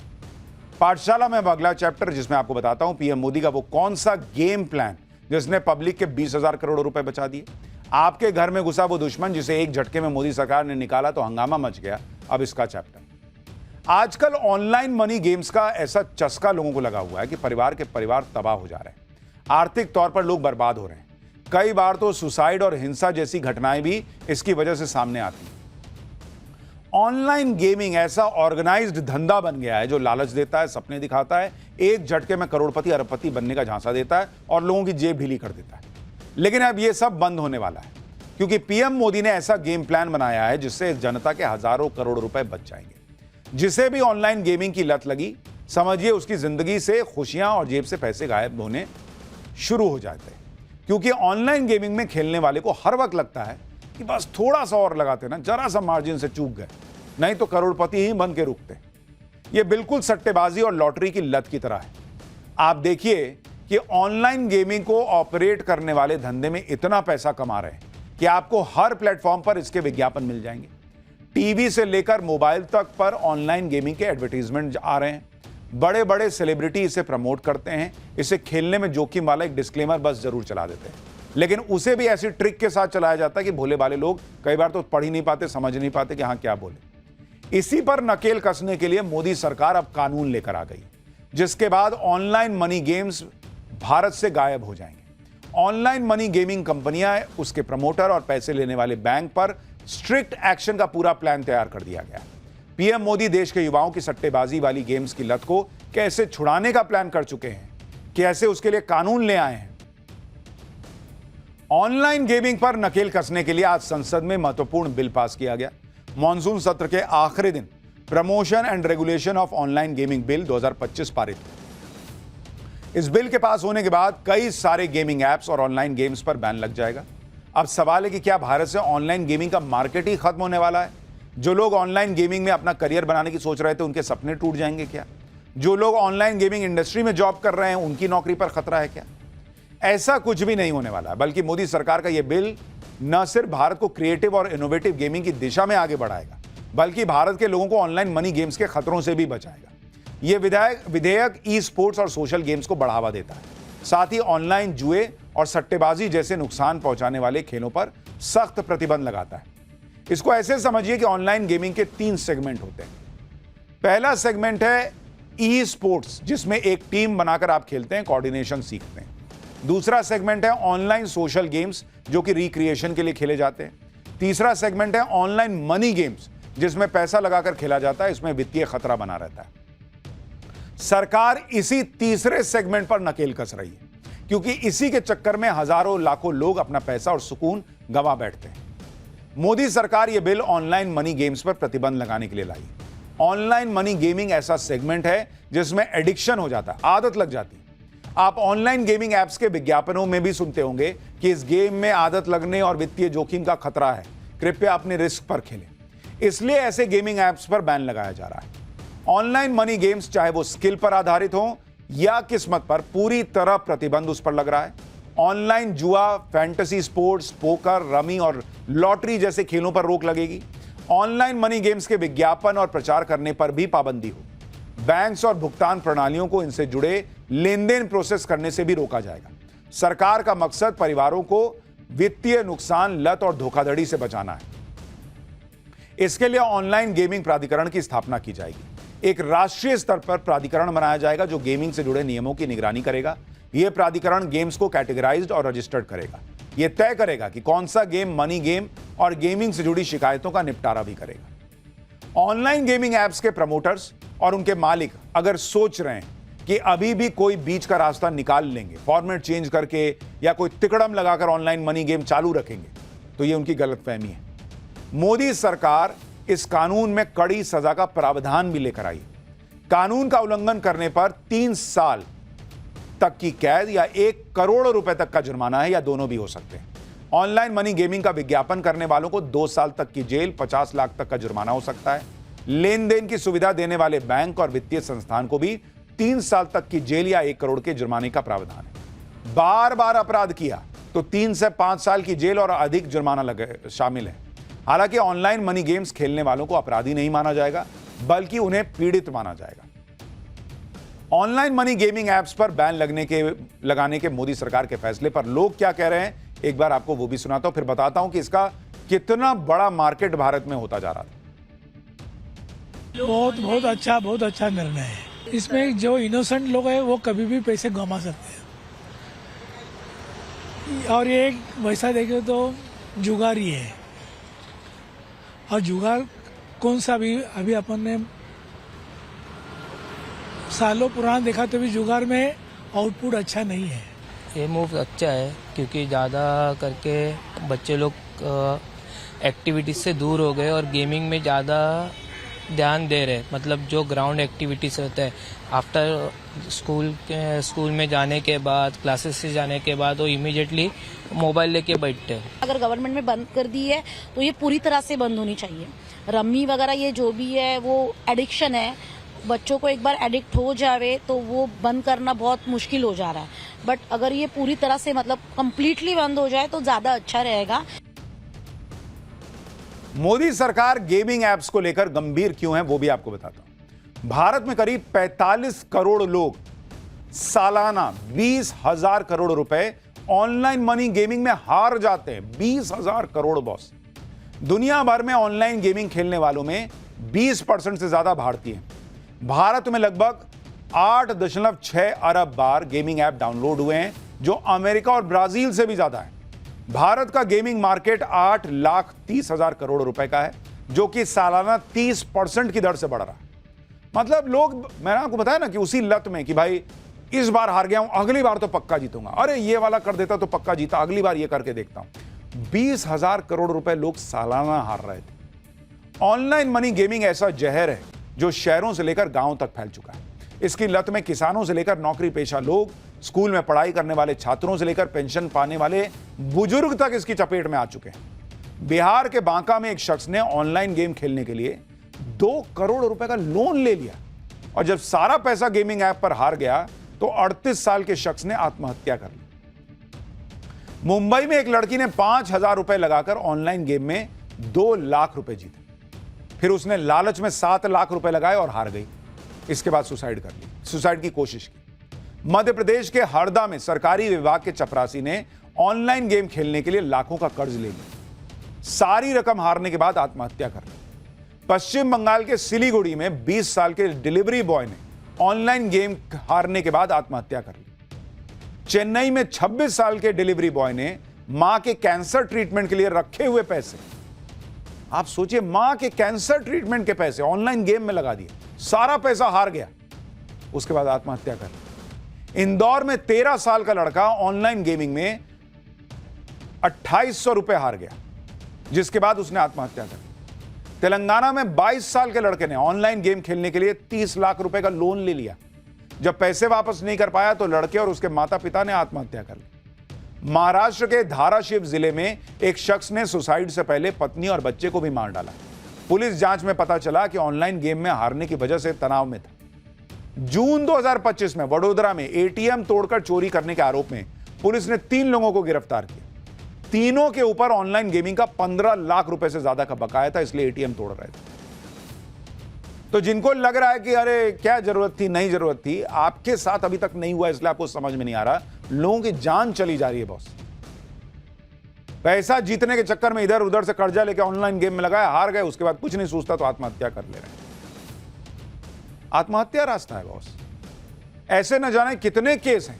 पाठशाला में अब अगला चैप्टर जिसमें आपको बताता हूं पीएम मोदी का वो कौन सा गेम प्लान जिसने पब्लिक के 20,000 करोड़ रुपए बचा दिए। आपके घर में घुसा वो दुश्मन जिसे एक झटके में मोदी सरकार ने निकाला तो हंगामा मच गया। अब इसका चैप्टर। आजकल ऑनलाइन मनी गेम्स का ऐसा चस्का लोगों को लगा हुआ है कि परिवार के परिवार तबाह हो जा रहे हैं, आर्थिक तौर पर लोग बर्बाद हो रहे हैं। कई बार तो सुसाइड और हिंसा जैसी घटनाएं भी इसकी वजह से सामने आती हैं। ऑनलाइन गेमिंग ऐसा ऑर्गेनाइज्ड धंधा बन गया है जो लालच देता है, सपने दिखाता है, एक झटके में करोड़पति अरबपति बनने का झांसा देता है और लोगों की जेब ढीली कर देता है। लेकिन अब यह सब बंद होने वाला है क्योंकि पीएम मोदी ने ऐसा गेम प्लान बनाया है जिससे जनता के हजारों करोड़ रुपए बच जाएंगे। जिसे भी ऑनलाइन गेमिंग की लत लगी, समझिए उसकी जिंदगी से खुशियां और जेब से पैसे गायब होने शुरू हो जाते हैं। क्योंकि ऑनलाइन गेमिंग में खेलने वाले को हर वक्त लगता है कि बस थोड़ा सा और लगाते ना, जरा सा मार्जिन से चूक गए, नहीं तो करोड़पति ही बन के रुकते। यह बिल्कुल सट्टेबाजी और लॉटरी की लत की तरह है। आप देखिए कि ऑनलाइन गेमिंग को ऑपरेट करने वाले धंधे में इतना पैसा कमा रहे हैं कि आपको हर प्लेटफॉर्म पर इसके विज्ञापन मिल जाएंगे। टीवी से लेकर मोबाइल तक पर ऑनलाइन गेमिंग के एडवर्टीजमेंट आ रहे हैं। बड़े बड़े सेलिब्रिटी इसे प्रमोट करते हैं। इसे खेलने में जोखिम वाला एक डिस्क्लेमर बस जरूर चला देते हैं, लेकिन उसे भी ऐसी ट्रिक के साथ चलाया जाता है कि भोले भाले लोग कई बार तो पढ़ ही नहीं पाते, समझ नहीं पाते कि हाँ क्या बोले। इसी पर नकेल कसने के लिए मोदी सरकार अब कानून लेकर आ गई, जिसके बाद ऑनलाइन मनी गेम्स भारत से गायब हो जाएंगे। ऑनलाइन मनी गेमिंग कंपनियां, उसके प्रमोटर और पैसे लेने वाले बैंक पर स्ट्रिक्ट एक्शन का पूरा प्लान तैयार कर दिया गया। पीएम मोदी देश के युवाओं की सट्टेबाजी वाली गेम्स की लत को कैसे छुड़ाने का प्लान कर चुके हैं, कैसे उसके लिए कानून ले आए हैं। ऑनलाइन गेमिंग पर नकेल कसने के लिए आज संसद में महत्वपूर्ण बिल पास किया गया। मॉनसून सत्र के आखिरी दिन promotion and regulation of online gaming bill 2025 पारित हुआ। इस बिल के पास होने के बाद कई सारे गेमिंग एप्स और ऑनलाइन गेम्स पर बैन लग जाएगा। अब सवाल है कि क्या भारत से ऑनलाइन गेमिंग का मार्केट ही खत्म होने वाला है? जो लोग ऑनलाइन गेमिंग में अपना करियर बनाने की सोच रहे थे, उनके सपने टूट जाएंगे क्या? जो लोग ऑनलाइन गेमिंग इंडस्ट्री में जॉब कर रहे हैं, उनकी नौकरी पर खतरा है क्या? ऐसा कुछ भी नहीं होने वाला है, बल्कि मोदी सरकार का यह बिल न सिर्फ भारत को क्रिएटिव और इनोवेटिव गेमिंग की दिशा में आगे बढ़ाएगा, बल्कि भारत के लोगों को ऑनलाइन मनी गेम्स के खतरों से भी बचाएगा। यह विधेयक ई स्पोर्ट्स और सोशल गेम्स को बढ़ावा देता है, साथ ही ऑनलाइन जुए और सट्टेबाजी जैसे नुकसान पहुंचाने वाले खेलों पर सख्त प्रतिबंध लगाता है। इसको ऐसे समझिए कि ऑनलाइन गेमिंग के 3 सेगमेंट होते हैं। पहला सेगमेंट है ई स्पोर्ट्स, जिसमें एक टीम बनाकर आप खेलते हैं, कोऑर्डिनेशन सीखते हैं। दूसरा सेगमेंट है ऑनलाइन सोशल गेम्स, जो कि रिक्रिएशन के लिए खेले जाते हैं। तीसरा सेगमेंट है ऑनलाइन मनी गेम्स, जिसमें पैसा लगाकर खेला जाता है, इसमें वित्तीय खतरा बना रहता है। सरकार इसी तीसरे सेगमेंट पर नकेल कस रही है, क्योंकि इसी के चक्कर में हजारों लाखों लोग अपना पैसा और सुकून गंवा बैठते हैं। मोदी सरकार यह बिल ऑनलाइन मनी गेम्स पर प्रतिबंध लगाने के लिए लाई। ऑनलाइन मनी गेमिंग ऐसा सेगमेंट है जिसमें एडिक्शन हो जाता है, आदत लग जाती है। आप ऑनलाइन गेमिंग एप्स के विज्ञापनों में भी सुनते होंगे कि इस गेम में आदत लगने और वित्तीय जोखिम का खतरा है, कृपया अपने रिस्क पर खेलें। इसलिए ऐसे गेमिंग एप्स पर बैन लगाया जा रहा है। ऑनलाइन मनी गेम्स, चाहे वो स्किल पर आधारित हो या किस्मत पर, पूरी तरह प्रतिबंध उस पर लग रहा है। ऑनलाइन जुआ, फैंटेसी स्पोर्ट्स, पोकर, रमी और लॉटरी जैसे खेलों पर रोक लगेगी। ऑनलाइन मनी गेम्स के विज्ञापन और प्रचार करने पर भी पाबंदी हो। बैंक्स और भुगतान प्रणालियों को इनसे जुड़े लेन देन प्रोसेस करने से भी रोका जाएगा। सरकार का मकसद परिवारों को वित्तीय नुकसान, लत और धोखाधड़ी से बचाना है। इसके लिए ऑनलाइन गेमिंग प्राधिकरण की स्थापना की जाएगी। एक राष्ट्रीय स्तर पर प्राधिकरण बनाया जाएगा जो गेमिंग से जुड़े नियमों की निगरानी करेगा। यह प्राधिकरण गेम्स को कैटेगराइज्ड और रजिस्टर्ड करेगा। यह तय करेगा कि कौन सा गेम मनी गेम और गेमिंग से जुड़ी शिकायतों का निपटारा भी करेगा। ऑनलाइन गेमिंग एप्स के प्रमोटर्स और उनके मालिक अगर सोच रहे हैं कि अभी भी कोई बीच का रास्ता निकाल लेंगे, फॉर्मेट चेंज करके या कोई तिकड़म लगाकर ऑनलाइन मनी गेम चालू रखेंगे, तो यह उनकी गलतफहमी है। मोदी सरकार इस कानून में कड़ी सजा का प्रावधान भी लेकर आई। कानून का उल्लंघन करने पर 3 साल तक की कैद या 1 करोड़ रुपए तक का जुर्माना है, या दोनों भी हो सकते हैं। ऑनलाइन मनी गेमिंग का विज्ञापन करने वालों को 2 साल तक की जेल, 50 लाख तक का जुर्माना हो सकता है। लेन देन की सुविधा देने वाले बैंक और वित्तीय संस्थान को भी 3 साल तक की जेल या 1 करोड़ के जुर्माने का प्रावधान है। बार बार अपराध किया तो 3 से 5 साल की जेल और अधिक जुर्माना शामिल है। हालांकि ऑनलाइन मनी गेम्स खेलने वालों को अपराधी नहीं माना जाएगा, बल्कि उन्हें पीड़ित माना जाएगा। ऑनलाइन मनी गेमिंग एप्स पर बैन लगाने के मोदी सरकार के फैसले पर लोग क्या कह रहे हैं, एक बार आपको वो भी सुनाता हूं, फिर बताता हूं कि इसका कितना बड़ा मार्केट भारत में होता जा रहा था। बहुत अच्छा निर्णय है। इसमें जो इनोसेंट लोग हैं वो कभी भी पैसे गंवा सकते हैं, और ये वैसा देखे तो जुगारी है। और जुगार कौन सा भी अभी अपन ने सालों पुराना देखा तो भी जुगार में आउटपुट अच्छा नहीं है। ये मूव अच्छा है क्योंकि ज़्यादा करके बच्चे लोग एक्टिविटीज से दूर हो गए और गेमिंग में ज़्यादा ध्यान दे रहे। मतलब जो ग्राउंड एक्टिविटीज होते हैं आफ्टर स्कूल में जाने के बाद, क्लासेस से जाने के बाद वो इमीडिएटली मोबाइल लेके बैठते हैं। अगर गवर्नमेंट ने बंद कर दी है तो ये पूरी तरह से बंद होनी चाहिए। रम्मी वगैरह ये जो भी है वो एडिक्शन है। बच्चों को एक बार एडिक्ट हो जावे तो वो बंद करना बहुत मुश्किल हो जा रहा है। बट अगर ये पूरी तरह से मतलब कंप्लीटली बंद हो जाए तो ज्यादा अच्छा रहेगा। मोदी सरकार गेमिंग एप्स को लेकर गंभीर क्यों है वो भी आपको बताता हूं। भारत में करीब 45 करोड़ लोग सालाना 20,000 करोड़ रुपए ऑनलाइन मनी गेमिंग में हार जाते हैं। 20,000 करोड़ बॉस। दुनिया भर में ऑनलाइन गेमिंग खेलने वालों में 20% से ज्यादा भारतीय हैं। भारत में लगभग 8.6 अरब बार गेमिंग ऐप डाउनलोड हुए हैं, जो अमेरिका और ब्राजील से भी ज्यादा है। भारत का गेमिंग मार्केट 8,30,000 करोड़ रुपए का है, जो कि सालाना 30% की दर से बढ़ रहा है। मतलब लोग, मैंने आपको बताया ना कि उसी लत में कि भाई इस बार हार गया हूं, अगली बार तो पक्का जीतूंगा, अरे ये वाला कर देता तो पक्का जीता, अगली बार ये करके देखता हूं। 20,000 करोड़ रुपए लोग सालाना हार रहे थे। ऑनलाइन मनी गेमिंग ऐसा जहर है जो शहरों से लेकर गांव तक फैल चुका है। इसकी लत में किसानों से लेकर नौकरी पेशा लोग, स्कूल में पढ़ाई करने वाले छात्रों से लेकर पेंशन पाने वाले बुजुर्ग तक इसकी चपेट में आ चुके हैं। बिहार के बांका में एक शख्स ने ऑनलाइन गेम खेलने के लिए 2 करोड़ रुपए का लोन ले लिया, और जब सारा पैसा गेमिंग ऐप पर हार गया तो 38 साल के शख्स ने आत्महत्या कर ली। मुंबई में एक लड़की ने 5,000 रुपए लगाकर ऑनलाइन गेम में 2 लाख रुपए जीते। फिर उसने लालच में 7 लाख रुपए लगाए और हार गई। इसके बाद सुसाइड की कोशिश की। मध्य प्रदेश के हरदा में सरकारी विभाग के चपरासी ने ऑनलाइन गेम खेलने के लिए लाखों का कर्ज ले लिया। सारी रकम हारने के बाद आत्महत्या कर ली। पश्चिम बंगाल के सिलीगुड़ी में 20 साल के डिलीवरी बॉय ने ऑनलाइन गेम हारने के बाद आत्महत्या कर ली। चेन्नई में 26 साल के डिलीवरी बॉय ने मां के कैंसर ट्रीटमेंट के लिए रखे हुए पैसे, आप सोचिए, मां के कैंसर ट्रीटमेंट के पैसे ऑनलाइन गेम में लगा दिए, सारा पैसा हार गया, उसके बाद आत्महत्या कर ली। इंदौर में 13 साल का लड़का ऑनलाइन गेमिंग में 2,800 रुपए हार गया, जिसके बाद उसने आत्महत्या कर ली। तेलंगाना में 22 साल के लड़के ने ऑनलाइन गेम खेलने के लिए 30 लाख रुपए का लोन ले लिया। जब पैसे वापस नहीं कर पाया तो लड़के और उसके माता पिता ने आत्महत्या कर ली। महाराष्ट्र के धाराशिव जिले में एक शख्स ने सुसाइड से पहले पत्नी और बच्चे को भी मार डाला। पुलिस जांच में पता चला कि ऑनलाइन गेम में हारने की वजह से तनाव में था। जून 2025 में वडोदरा में एटीएम तोड़कर चोरी करने के आरोप में पुलिस ने 3 लोगों को गिरफ्तार किया। तीनों के ऊपर ऑनलाइन गेमिंग का 15 लाख रुपए से ज्यादा का बकाया था, इसलिए एटीएम तोड़ रहे थे। तो जिनको लग रहा है कि अरे क्या जरूरत थी, नहीं जरूरत थी, आपके साथ अभी तक नहीं हुआ इसलिए आपको समझ में नहीं आ रहा। लोगों की जान चली जा रही है बॉस। पैसा जीतने के चक्कर में इधर उधर से कर्जा लेके ऑनलाइन गेम में लगाया, हार गए, उसके बाद कुछ नहीं सोचता तो आत्महत्या कर ले रहे हैं। आत्महत्या रास्ता है बॉस। ऐसे न जाने कितने केस हैं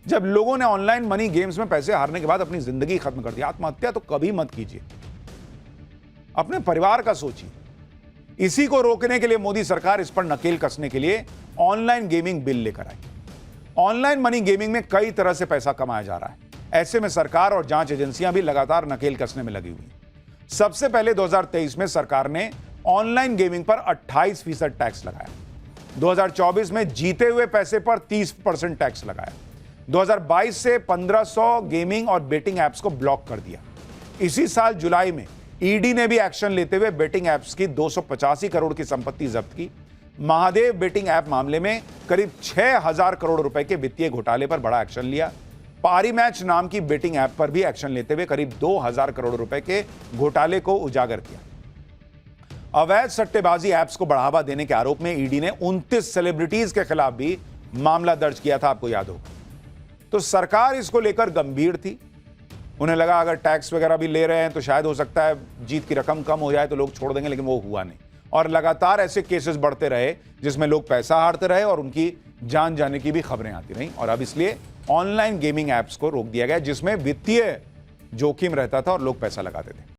जब लोगों ने ऑनलाइन मनी गेम्स में पैसे हारने के बाद अपनी जिंदगी खत्म कर दी। आत्महत्या तो कभी मत कीजिए, अपने परिवार का सोचिए। इसी को रोकने के लिए मोदी सरकार इस पर नकेल कसने के लिए ऑनलाइन गेमिंग बिल लेकर आई। ऑनलाइन मनी गेमिंग में कई तरह से पैसा कमाया जा रहा है। ऐसे में सरकार और जांच एजेंसियां भी लगातार नकेल कसने में लगी हुई हैं। सबसे पहले 2023 में सरकार ने ऑनलाइन गेमिंग पर 28% टैक्स लगाया। 2024 में जीते हुए पैसे पर 30% टैक्स लगाया। 2022 से 1500 गेमिंग और बेटिंग एप्स को ब्लॉक कर दिया। इसी साल जुलाई में ईडी ने भी एक्शन लेते हुए बेटिंग एप्स की 285 करोड़ की संपत्ति जब्त की। महादेव बेटिंग ऐप मामले में करीब 6000 करोड़ रुपए के वित्तीय घोटाले पर बड़ा एक्शन लिया। पारी मैच नाम की बेटिंग ऐप पर भी एक्शन लेते हुए करीब 2000 करोड़ रुपए के घोटाले को उजागर किया। अवैध सट्टेबाजी ऐप्स को बढ़ावा देने के आरोप में ईडी ने 29 सेलिब्रिटीज के खिलाफ भी मामला दर्ज किया था, आपको याद होगा। तो सरकार इसको लेकर गंभीर थी। उन्हें लगा अगर टैक्स वगैरह भी ले रहे हैं तो शायद हो सकता है जीत की रकम कम हो जाए तो लोग छोड़ देंगे, लेकिन वो हुआ नहीं। और लगातार ऐसे केसेस बढ़ते रहे जिसमें लोग पैसा हारते रहे और उनकी जान जाने की भी खबरें आती रहीं। और अब इसलिए ऑनलाइन गेमिंग ऐप्स को रोक दिया गया जिसमें वित्तीय जोखिम रहता था और लोग पैसा लगाते थे।